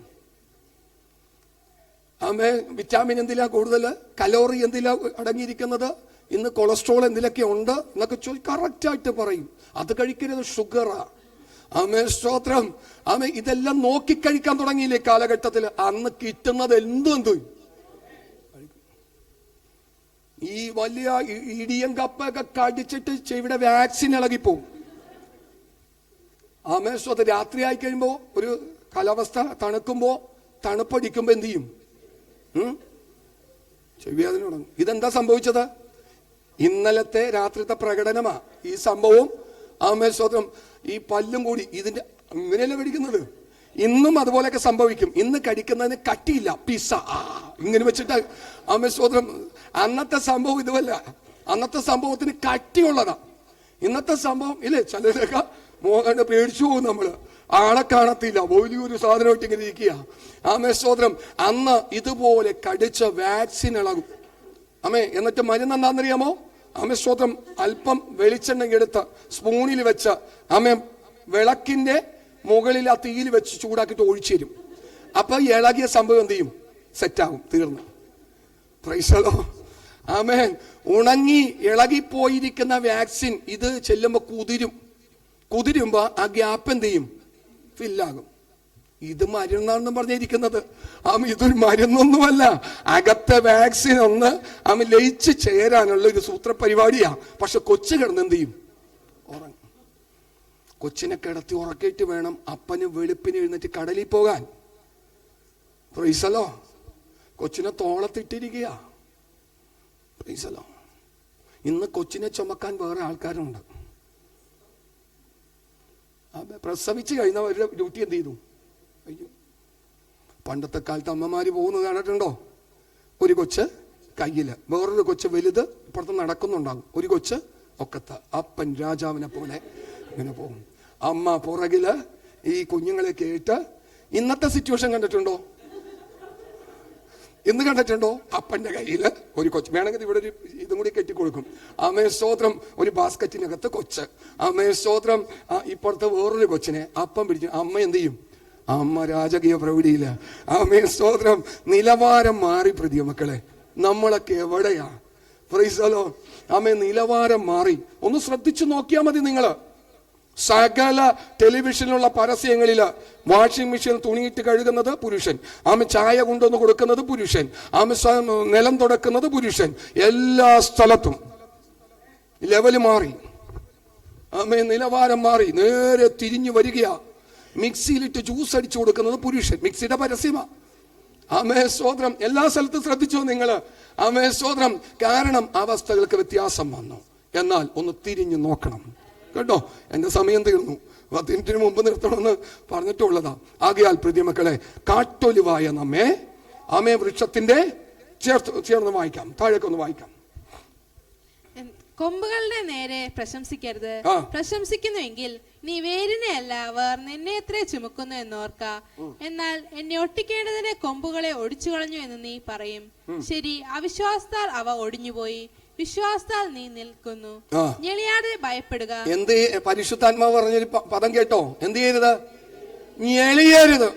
ആമേ, വിറ്റാമിൻ എന്തിലാ കൂടുതൽ, കലോറി എന്തിലാ അടങ്ങിയിരിക്കുന്നത്, ഇന്ന് കൊളസ്ട്രോൾ എന്തിലൊക്കെ ഉണ്ട് എന്നൊക്കെ കറക്റ്റായിട്ട് പറയും. അത് കഴിക്കരുത്, ഷുഗറാ. ആമേ, സ്തോത്രം. ആമേ, ഇതെല്ലാം നോക്കിക്കഴിക്കാൻ തുടങ്ങിയില്ലേ കാലഘട്ടത്തിൽ. അന്ന് കിട്ടുന്നത് എന്തും ഈ വലിയ ഇടിയം കപ്പൊക്കെ കടിച്ചിട്ട് ചെവിടെ വാക്സിൻ ഇളകിപ്പോവും. ആമേ, സ്തോത്രം. രാത്രി ആയി കഴിയുമ്പോ ഒരു കാലാവസ്ഥ തണുക്കുമ്പോ, തണുപ്പടിക്കുമ്പോ എന്ത് ചെയ്യും? ചെവിയാതിന് തുടങ്ങും. ഇതെന്താ സംഭവിച്ചത്? ഇന്നലത്തെ രാത്രിത്തെ പ്രകടനമാ ഈ സംഭവം. ആമേ, സ്തോത്രം. ഈ പല്ലും കൂടി ഇതിന്റെ ഇങ്ങനെയല്ല കടിക്കുന്നത്. ഇന്നും അതുപോലെയൊക്കെ സംഭവിക്കും. ഇന്ന് കടിക്കുന്നതിന് കട്ടിയില്ല, പിസ്സ ഇങ്ങനെ വെച്ചിട്ട്. ആമേ, സ്തോത്രം. അന്നത്തെ സംഭവം ഇതുവല്ല. അന്നത്തെ സംഭവത്തിന് കട്ടിയുള്ളതാ. ഇന്നത്തെ സംഭവം ഇല്ലേ, ചിലരൊക്കെ മോഹന്റെ പേടിച്ചു പോകും. നമ്മള് ആളെ കാണത്തില്ല, വലിയൊരു സാധനമായിട്ട് ഇങ്ങനെ ഇരിക്കുക. ആമേ, സ്തോത്രം. അന്ന് ഇതുപോലെ കടിച്ച വാക്സിൻ ഇളകും. ആമേ, എന്നിട്ട് മരുന്ന് എന്താണെന്നറിയാമോ? ആമേ, സ്തോത്രം. അല്പം വെളിച്ചെണ്ണ എടുത്ത് സ്പൂണിൽ വെച്ച് ആമേ വിളക്കിന്റെ മുകളിൽ ആ തീയിൽ വെച്ച് ചൂടാക്കിയിട്ട് ഒഴിച്ചു തരും. അപ്പൊ ഇളകിയ സംഭവം എന്ത് ചെയ്യും? സെറ്റാകും, തീർന്നു. Praise the lord. ആമേൻ. ഉണങ്ങി ഇളകിപ്പോയിരിക്കുന്ന വാക്സിൻ ഇത് ചെല്ലുമ്പോ കുതിരുമ്പോ ആ ഗ്യാപ്പ് എന്ത് ചെയ്യും? ഫില്ലാകും. ഇത് മരുന്നാണെന്ന് പറഞ്ഞിരിക്കുന്നത്. ഇതൊരു മരുന്നൊന്നുമല്ല. അകത്തെ വാക്സിൻ ഒന്ന് ലയിച്ച് ചേരാനുള്ള ഒരു സൂത്രപരിപാടിയാ. പക്ഷെ കൊച്ചു കിടന്ന് എന്ത് ചെയ്യും? ഉറങ്ങും. കൊച്ചിനെ കിടത്തി ഉറക്കിയിട്ട് വേണം അപ്പന് വെളുപ്പിന് എഴുന്നേറ്റ് കടലിൽ പോകാൻ. Price the Lord. കൊച്ചിനെ തോളത്തിട്ടിരിക്കുക. Price the Lord. ഇന്ന് കൊച്ചിനെ ചുമക്കാൻ വേറെ ആൾക്കാരുണ്ട്. പ്രസവിച്ച് കഴിഞ്ഞവരുടെ ഡ്യൂട്ടി എന്ത് ചെയ്തു? പണ്ടത്തെ കാലത്ത് അമ്മമാര് പോകുന്നത് കണ്ടിട്ടുണ്ടോ? ഒരു കൊച്ച് കയ്യില്, വേറൊരു കൊച്ച് വലുത് ഇപ്പുറത്ത് നടക്കുന്നുണ്ടാകും. ഒരു കൊച്ച് ഒക്കത്ത്, അപ്പൻ രാജാവിനെ പോലെ ഇങ്ങനെ പോകും. അമ്മ പുറകില് ഈ കുഞ്ഞുങ്ങളെ കേട്ട്. ഇന്നത്തെ സിറ്റുവേഷൻ കണ്ടിട്ടുണ്ടോ? ഇന്ന് കണ്ടിട്ടുണ്ടോ? അപ്പന്റെ കയ്യില് ഒരു കൊച്ച്, വേണമെങ്കിൽ ഇവിടെ ഒരു ഇതും കൂടി കെട്ടിക്കൊടുക്കും. ആമേ, സ്തോത്രം. ഒരു ബാസ്ക്കറ്റിനകത്ത് കൊച്ച്. ആമേ, സ്തോത്രം. ഇപ്പുറത്തെ വേറൊരു കൊച്ചിനെ അപ്പം പിടിച്ചു. അമ്മ എന്ത് ചെയ്യും? അമ്മ രാജകീയ പ്രൗഢിയില്ല. ആമേ, സ്തോത്രം. നിലവാരം മാറി പ്രിയ മക്കളെ. നമ്മളൊക്കെ എവിടെയാ? Price the Lord. ആമേ, നിലവാരം മാറി. ഒന്ന് ശ്രദ്ധിച്ചു നോക്കിയാൽ മതി നിങ്ങള്. സകല ടെലിവിഷനിലുള്ള പരസ്യങ്ങളില് വാഷിംഗ് മെഷീൻ തുണിയിട്ട് കഴുകുന്നത് പുരുഷൻ, ചായ കൊണ്ടുവന്ന് കൊടുക്കുന്നത് പുരുഷൻ, നിലം തുടക്കുന്നത് പുരുഷൻ. എല്ലാ സ്ഥലത്തും ലെവല് മാറി. നിലവാരം മാറി. നേരെ തിരിഞ്ഞു വരികയാ. മിക്സിയിലിട്ട് ജ്യൂസ് അടിച്ചു കൊടുക്കുന്നത് പുരുഷൻ. മിക്സിയുടെ പരസ്യമാ. സ്തോത്രം. എല്ലാ സ്ഥലത്തും ശ്രദ്ധിച്ചോ നിങ്ങള്? സ്തോത്രം. കാരണം അവസ്ഥകൾക്ക് വ്യത്യാസം വന്നു. എന്നാൽ ഒന്ന് തിരിഞ്ഞു നോക്കണം കേട്ടോ. എന്റെ സമയം തീർന്നു. 10 മിനിറ്റിന് മുമ്പ് നിർത്തണമെന്ന് പറഞ്ഞിട്ടുള്ളതാ. ആകയാൽ പ്രിയമക്കളെ, കാട്ടൊലിവായ നമ്മെ വൃക്ഷത്തിന്റെ ചേർന്ന് വായിക്കാം. താഴേക്കൊന്ന് വായിക്കാം. കൊമ്പുകളുടെ നേരെ പ്രശംസിക്കരുത്. പ്രശംസിക്കുന്നുവെങ്കിൽ നീ വേരിനെ അല്ല, വേർ നിന്നെ എത്ര ചുമക്കുന്നു എന്നോർക്ക. എന്നാൽ എന്നെ ഒട്ടിക്കേണ്ടതിന് കൊമ്പുകളെ ഒടിച്ചു കളഞ്ഞു എന്ന് നീ പറയും. ശരി, അവിശ്വാസത്താൽ അവ ഒടിഞ്ഞുപോയി, വിശ്വാസത്താൽ നീ നിൽക്കുന്നു. ഞെളിയാതെ ഭയപ്പെടുക. എന്ത് പരിശുദ്ധാത്മാവ് പറഞ്ഞൊരു പദം കേട്ടോ? എന്ത് ചെയ്യരുത്? ഞെളിയരുത്.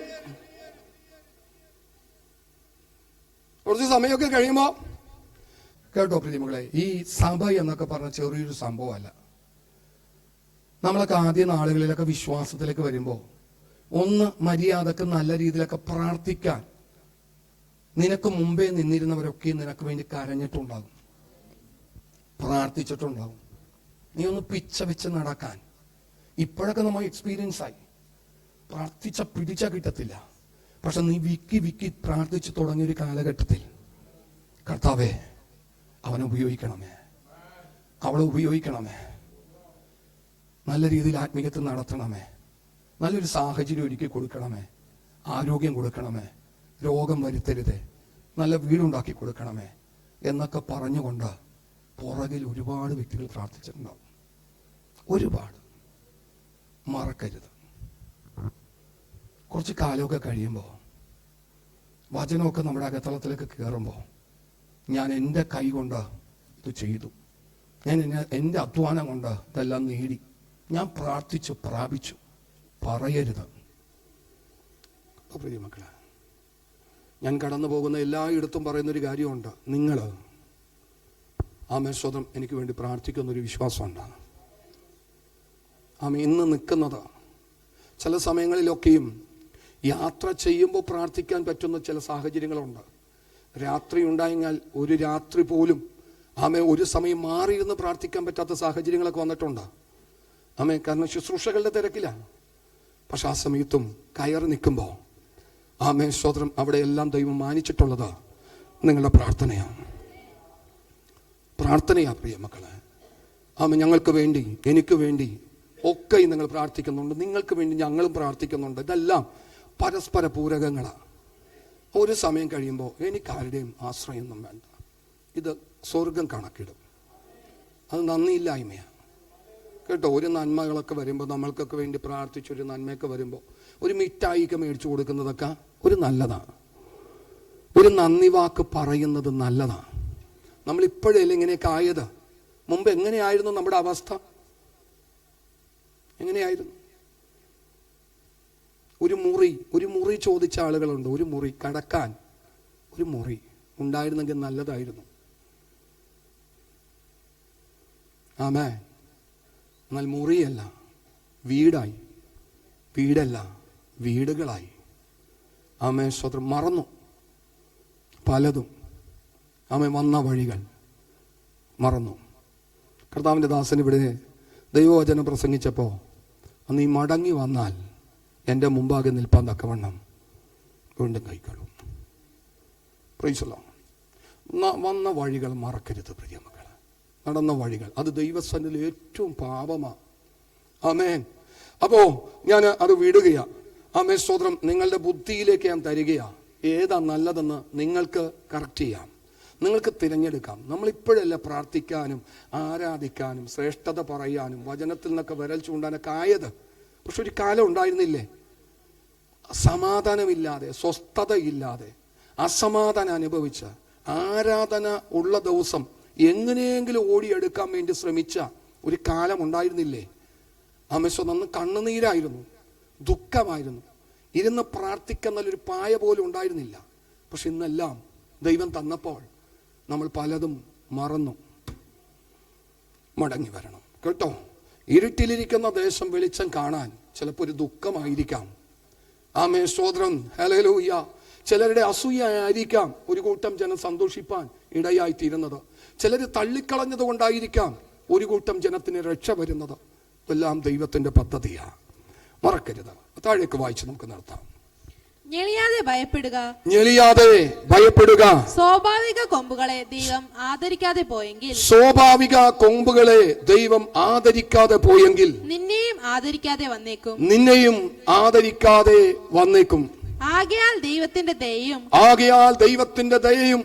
കുറച്ച് സമയമൊക്കെ കഴിയുമ്പോ കേട്ടോ പ്രിയമകളെ, ഈ സഭ എന്നൊക്കെ പറഞ്ഞ ചെറിയൊരു സംഭവമല്ല. നമ്മളൊക്കെ ആദ്യ നാളുകളിലൊക്കെ വിശ്വാസത്തിലേക്ക് വരുമ്പോ ഒന്ന് മര്യാദക്ക് നല്ല രീതിയിലൊക്കെ പ്രാർത്ഥിക്കാൻ നിനക്ക് മുമ്പേ നിന്നിരുന്നവരൊക്കെ നിനക്ക് വേണ്ടി കരഞ്ഞിട്ടുണ്ടാകും, പ്രാർത്ഥിച്ചിട്ടുണ്ടാകും. നീ ഒന്ന് പിച്ച നടക്കാൻ. ഇപ്പോഴൊക്കെ നമ്മൾ എക്സ്പീരിയൻസ് ആയി. പിടിച്ച കിട്ടത്തില്ല. പക്ഷെ നീ വിക്കി പ്രാർത്ഥിച്ചു തുടങ്ങിയൊരു കാലഘട്ടത്തിൽ കർത്താവേ, അവനെ ഉപയോഗിക്കണമേ, അവളെ ഉപയോഗിക്കണമേ, നല്ല രീതിയിൽ ആത്മീയത്തിൽ നടത്തണമേ, നല്ലൊരു സാഹചര്യം ഒരുക്കി കൊടുക്കണമേ, ആരോഗ്യം കൊടുക്കണമേ, രോഗം വരുത്തരുതേ, നല്ല വീടുണ്ടാക്കി കൊടുക്കണമേ എന്നൊക്കെ പറഞ്ഞുകൊണ്ട് പുറകിൽ ഒരുപാട് വ്യക്തികൾ പ്രാർത്ഥിച്ചിട്ടുണ്ടാവും. ഒരുപാട്. മറക്കരുത്. കുറച്ച് കാലമൊക്കെ കഴിയുമ്പോൾ വചനമൊക്കെ നമ്മുടെ അകത്തളത്തിലേക്ക് കയറുമ്പോൾ ഞാൻ എൻ്റെ കൈ കൊണ്ട് ഇത് ചെയ്തു, ഞാൻ എൻ്റെ അധ്വാനം കൊണ്ട് ഇതെല്ലാം നേടി, ഞാൻ പ്രാർത്ഥിച്ചു പ്രാപിച്ചു പറയരുത്. പ്രിയ മക്കളെ, ഞാൻ കടന്നു പോകുന്ന എല്ലായിടത്തും പറയുന്നൊരു കാര്യമുണ്ട്, നിങ്ങൾ സ്വതം എനിക്ക് വേണ്ടി പ്രാർത്ഥിക്കുന്നൊരു വിശ്വാസമുണ്ട്. ഇന്ന് നിൽക്കുന്നത് ചില സമയങ്ങളിലൊക്കെയും യാത്ര ചെയ്യുമ്പോൾ പ്രാർത്ഥിക്കാൻ പറ്റുന്ന ചില സാഹചര്യങ്ങളുണ്ട്. രാത്രി ഉണ്ടായെങ്കിൽ ഒരു രാത്രി പോലും ഒരു സമയം മാറിയിരുന്ന് പ്രാർത്ഥിക്കാൻ പറ്റാത്ത സാഹചര്യങ്ങളൊക്കെ വന്നിട്ടുണ്ട്. കാരണം ശുശ്രൂഷകളുടെ തിരക്കിലാണ്. പക്ഷെ ആ സമയത്തും കയറി നിൽക്കുമ്പോൾ സ്തോത്രം, അവിടെയെല്ലാം ദൈവം മാനിച്ചിട്ടുള്ളത് നിങ്ങളുടെ പ്രാർത്ഥനയാണ്. പ്രിയ മക്കളെ. ഞങ്ങൾക്ക് വേണ്ടി, എനിക്ക് വേണ്ടി ഒക്കെ നിങ്ങൾ പ്രാർത്ഥിക്കുന്നുണ്ട്, നിങ്ങൾക്ക് വേണ്ടി ഞങ്ങളും പ്രാർത്ഥിക്കുന്നുണ്ട്. ഇതെല്ലാം പരസ്പര പൂരകങ്ങളാണ്. ഒരു സമയം കഴിയുമ്പോൾ എനിക്കാരുടെയും ആശ്രയമൊന്നും വേണ്ട. ഇത് സ്വർഗം കണക്കിടും. അത് നന്ദിയില്ലായ്മയാണ് കേട്ടോ. ഒരു നന്മകളൊക്കെ വരുമ്പോൾ, നമ്മൾക്കൊക്കെ വേണ്ടി പ്രാർത്ഥിച്ചൊരു നന്മയൊക്കെ വരുമ്പോൾ ഒരു മിഠായിക്ക് മേടിച്ചു കൊടുക്കുന്നതൊക്കെ ഒരു നല്ലതാണ്. ഒരു നന്ദി വാക്ക് പറയുന്നത് നല്ലതാണ്. നമ്മളിപ്പോഴല്ലേ ഇങ്ങനെയൊക്കെ ആയത്? മുമ്പ് എങ്ങനെയായിരുന്നു നമ്മുടെ അവസ്ഥ? എങ്ങനെയായിരുന്നു? ഒരു മുറി ചോദിച്ച ആളുകളുണ്ട്. ഒരു മുറി കടക്കാൻ ഒരു മുറി ഉണ്ടായിരുന്നെങ്കിൽ നല്ലതായിരുന്നു. എന്നാൽ മുറിയല്ല, വീടായി. വീടല്ല, വീടുകളായി. സ്വതന്ത്രം മറന്നു പലതും. വന്ന വഴികൾ മറന്നു. കർത്താവിൻ്റെ ദാസൻ ഇവിടെ ദൈവവചനം പ്രസംഗിച്ചപ്പോൾ, നീ മടങ്ങി വന്നാൽ എൻ്റെ മുമ്പാകെ നിൽപ്പാൻ തക്കവണ്ണം വീണ്ടും കൈക്കൊള്ളും. Price the Lord. വന്ന വഴികൾ മറക്കരുത് പ്രിയ മക്കളെ. നടന്ന വഴികൾ അത് ദൈവസന്നിധിയിൽ ഏറ്റവും പാപമാണ്. അപ്പോ ഞാൻ അത് വിടുകയാ. സ്തോത്രം. നിങ്ങളുടെ ബുദ്ധിയിലേക്ക് ഞാൻ തരികയാ. ഏതാ നല്ലതെന്ന് നിങ്ങൾക്ക് കറക്റ്റ് ചെയ്യാം, നിങ്ങൾക്ക് തിരഞ്ഞെടുക്കാം. നമ്മളിപ്പോഴല്ല പ്രാർത്ഥിക്കാനും ആരാധിക്കാനും ശ്രേഷ്ഠത പറയാനും വചനത്തിൽ നിന്നൊക്കെ വിരൽ ചൂണ്ടാനൊക്കെ ആയത്. പക്ഷെ ഒരു കാലം ഉണ്ടായിരുന്നില്ലേ, സമാധാനമില്ലാതെ, സ്വസ്ഥതയില്ലാതെ, അസമാധാനം അനുഭവിച്ച, ആരാധന ഉള്ള ദിവസം എങ്ങനെയെങ്കിലും ഓടിയെടുക്കാൻ വേണ്ടി ശ്രമിച്ച ഒരു കാലം ഉണ്ടായിരുന്നില്ലേ? അന്ന് കണ്ണുനീരായിരുന്നു, ദുഃഖമായിരുന്നു. ഇരുന്ന് പ്രാർത്ഥിക്കുന്നൊരു പായ പോലും ഉണ്ടായിരുന്നില്ല. പക്ഷെ ഇന്നെല്ലാം ദൈവം തന്നപ്പോൾ നമ്മൾ പലതും മറന്നു. മടങ്ങി വരണം കേട്ടോ. ഇരുട്ടിലിരിക്കുന്ന ദേശം വെളിച്ചം കാണാൻ ചിലപ്പോൾ ഒരു ദുഃഖമായിരിക്കാം. സ്തോത്രം. ഹല്ലേലൂയ. ചിലരുടെ അസൂയായിരിക്കാം ഒരു കൂട്ടം ജനം സന്തോഷിപ്പാൻ ഇടയായിത്തീരുന്നത്. ചിലർ തള്ളിക്കളഞ്ഞത് കൊണ്ടായിരിക്കാം ഒരു കൂട്ടം ജനത്തിന് രക്ഷ വരുന്നത്. എല്ലാം ദൈവത്തിന്റെ പദ്ധതിയാണ്, മറക്കരുത്. താഴേക്ക് വായിച്ച് നമുക്ക് നിർത്താം. ഞെളിയാതെ ഭയപ്പെടുക. സ്വാഭാവിക കൊമ്പുകളെ ദൈവം ആദരിക്കാതെ പോയെങ്കിൽ നിന്നെയും ആദരിക്കാതെ വന്നേക്കും. ആകയാൽ ദൈവത്തിന്റെ ദയയും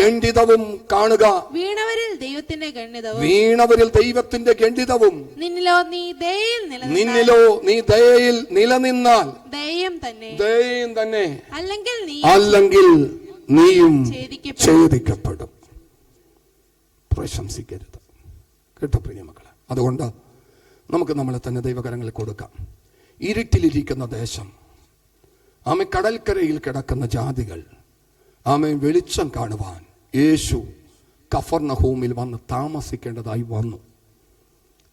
ഗണ്ഡിതവും കാണുക. വീണവരിൽ ദൈവത്തിന്റെ ഗണ്ഡിതവും നിന്നിലോ നീ ദയയിൽ നിലനിന്നാൽ ദയം തന്നെ അല്ലെങ്കിൽ നീയും ഛേദിക്കപ്പെടും. പ്രശംസിക്കരുത് കേട്ടോ പ്രിയ മക്കളെ. അതുകൊണ്ട് നമുക്ക് നമ്മളെ തന്നെ ദൈവകരങ്ങളിൽ കൊടുക്കാം. ഇരുട്ടിലിരിക്കുന്ന ദേശം, കടൽക്കരയിൽ കിടക്കുന്ന ജാതികൾ, വെളിച്ചം കാണുവാൻ യേശു കഫർനഹൂമിൽ വന്ന് താമസിക്കേണ്ടതായി വന്നു.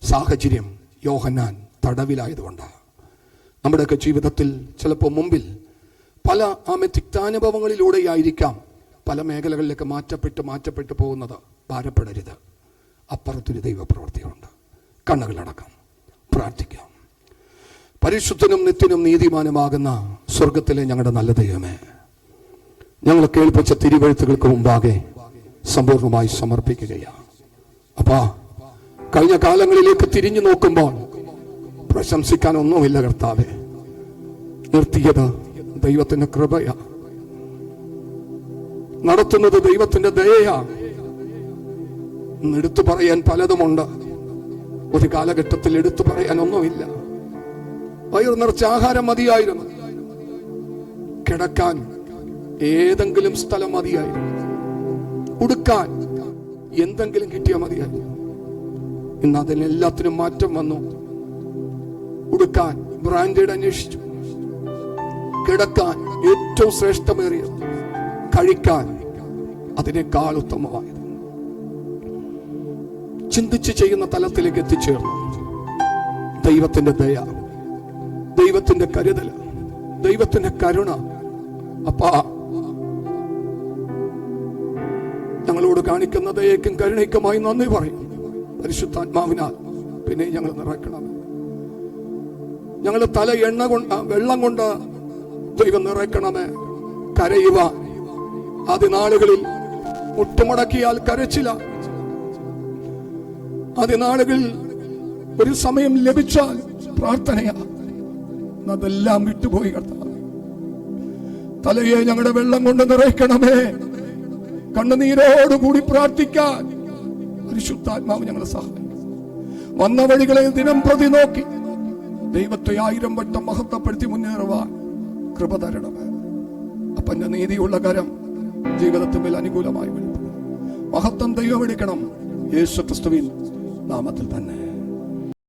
സാഹചര്യം യോഹന്നാൻ തടവിലായതുകൊണ്ടാണ്. നമ്മുടെയൊക്കെ ജീവിതത്തിൽ ചിലപ്പോൾ മുമ്പിൽ പല തിക്താനുഭവങ്ങളിലൂടെയായിരിക്കാം പല മേഖലകളിലേക്ക് മാറ്റപ്പെട്ട് പോകുന്നത്. ഭാരപ്പെടരുത്. അപ്പുറത്തൊരു ദൈവപ്രവൃത്തിയുണ്ട്. കണ്ണുകളടക്കാം, പ്രാർത്ഥിക്കാം. പരിശുദ്ധനും നിത്യനും നീതിമാനുമാകുന്ന സ്വർഗത്തിലെ ഞങ്ങളുടെ നല്ല ദൈവമേ, ഞങ്ങൾ കേൾപ്പിച്ച തിരുവെഴുത്തുകൾക്ക് മുമ്പാകെ സമ്പൂർണമായി സമർപ്പിക്കുകയാണ്. അപ്പാ, കഴിഞ്ഞ കാലങ്ങളിലേക്ക് തിരിഞ്ഞു നോക്കുമ്പോൾ പ്രശംസിക്കാൻ ഒന്നുമില്ല കർത്താവേ. നിർത്തിയത് ദൈവത്തിന്റെ കൃപയാ, നടത്തുന്നത് ദൈവത്തിന്റെ ദയയാ. എടുത്തു പറയാൻ പലതുമുണ്ട്. ഒരു കാലഘട്ടത്തിൽ എടുത്തു പറയാൻ ഒന്നുമില്ല. വയറു നിറച്ച ആഹാരം മതിയായിരുന്നു, കിടക്കാൻ ഏതെങ്കിലും സ്ഥലം മതിയായിരുന്നു, ഉടുക്കാൻ എന്തെങ്കിലും കിട്ടിയാൽ മതിയായിരുന്നു. ഇന്ന് അതിനെല്ലാത്തിനും മാറ്റം വന്നു. ഉടുക്കാൻ ബ്രാൻഡഡ് അന്വേഷിച്ചു, കിടക്കാൻ ഏറ്റവും ശ്രേഷ്ഠമേറിയത്, കഴിക്കാൻ അതിനേക്കാൾ ഉത്തമമായത്. ചിന്തിച്ച് ചെയ്യുന്ന തലത്തിലേക്ക് എത്തിച്ചേർന്നു. ദൈവത്തിന്റെ ദയ, ദൈവത്തിന്റെ കരുതൽ, ദൈവത്തിന്റെ കരുണ. അപ്പാ, ഞങ്ങളോട് കാണിക്കുന്ന ദയക്കും കരുണയ്ക്കുമായി നന്ദി പറയും. പരിശുദ്ധാത്മാവിനാൽ പിന്നെ ഞങ്ങൾ നിറയ്ക്കണം. ഞങ്ങൾ തല എണ്ണ കൊണ്ട്, വെള്ളം കൊണ്ട് ദൈവം നിറയ്ക്കണമേ. കരയുക. ആദ്യ നാളുകളിൽ മുട്ടുമടക്കിയാൽ കരച്ചില്ല. ആദ്യ നാളുകളിൽ ഒരു സമയം ലഭിച്ചാൽ പ്രാർത്ഥനയാ. അതെല്ലാം വിട്ടുപോയി കർത്താവേ. തലയെ ഞങ്ങളുടെ വെള്ളം കൊണ്ട് നിറയ്ക്കണമേ. കണ്ണുനീരോടുകൂടി പ്രാർത്ഥിക്കാൻ പരിശുദ്ധാത്മാവ് ഞങ്ങളെ സഹായിക്കും. വന്ന വഴികളെ ദിനം പ്രതി നോക്കി ദൈവത്തെ 1000 വട്ടം മഹത്വപ്പെടുത്തി മുന്നേറുവാൻ കൃപ തരണമേ. അപ്പന്റെ നീതിയുള്ള കരം ജീവിതത്തിന്മേൽ അനുകൂലമായി വെളിപ്പെടും. മഹത്വം ദൈവം എടുക്കണം. യേശു ക്രിസ്തുവിൻ നാമത്തിൽ തന്നെ.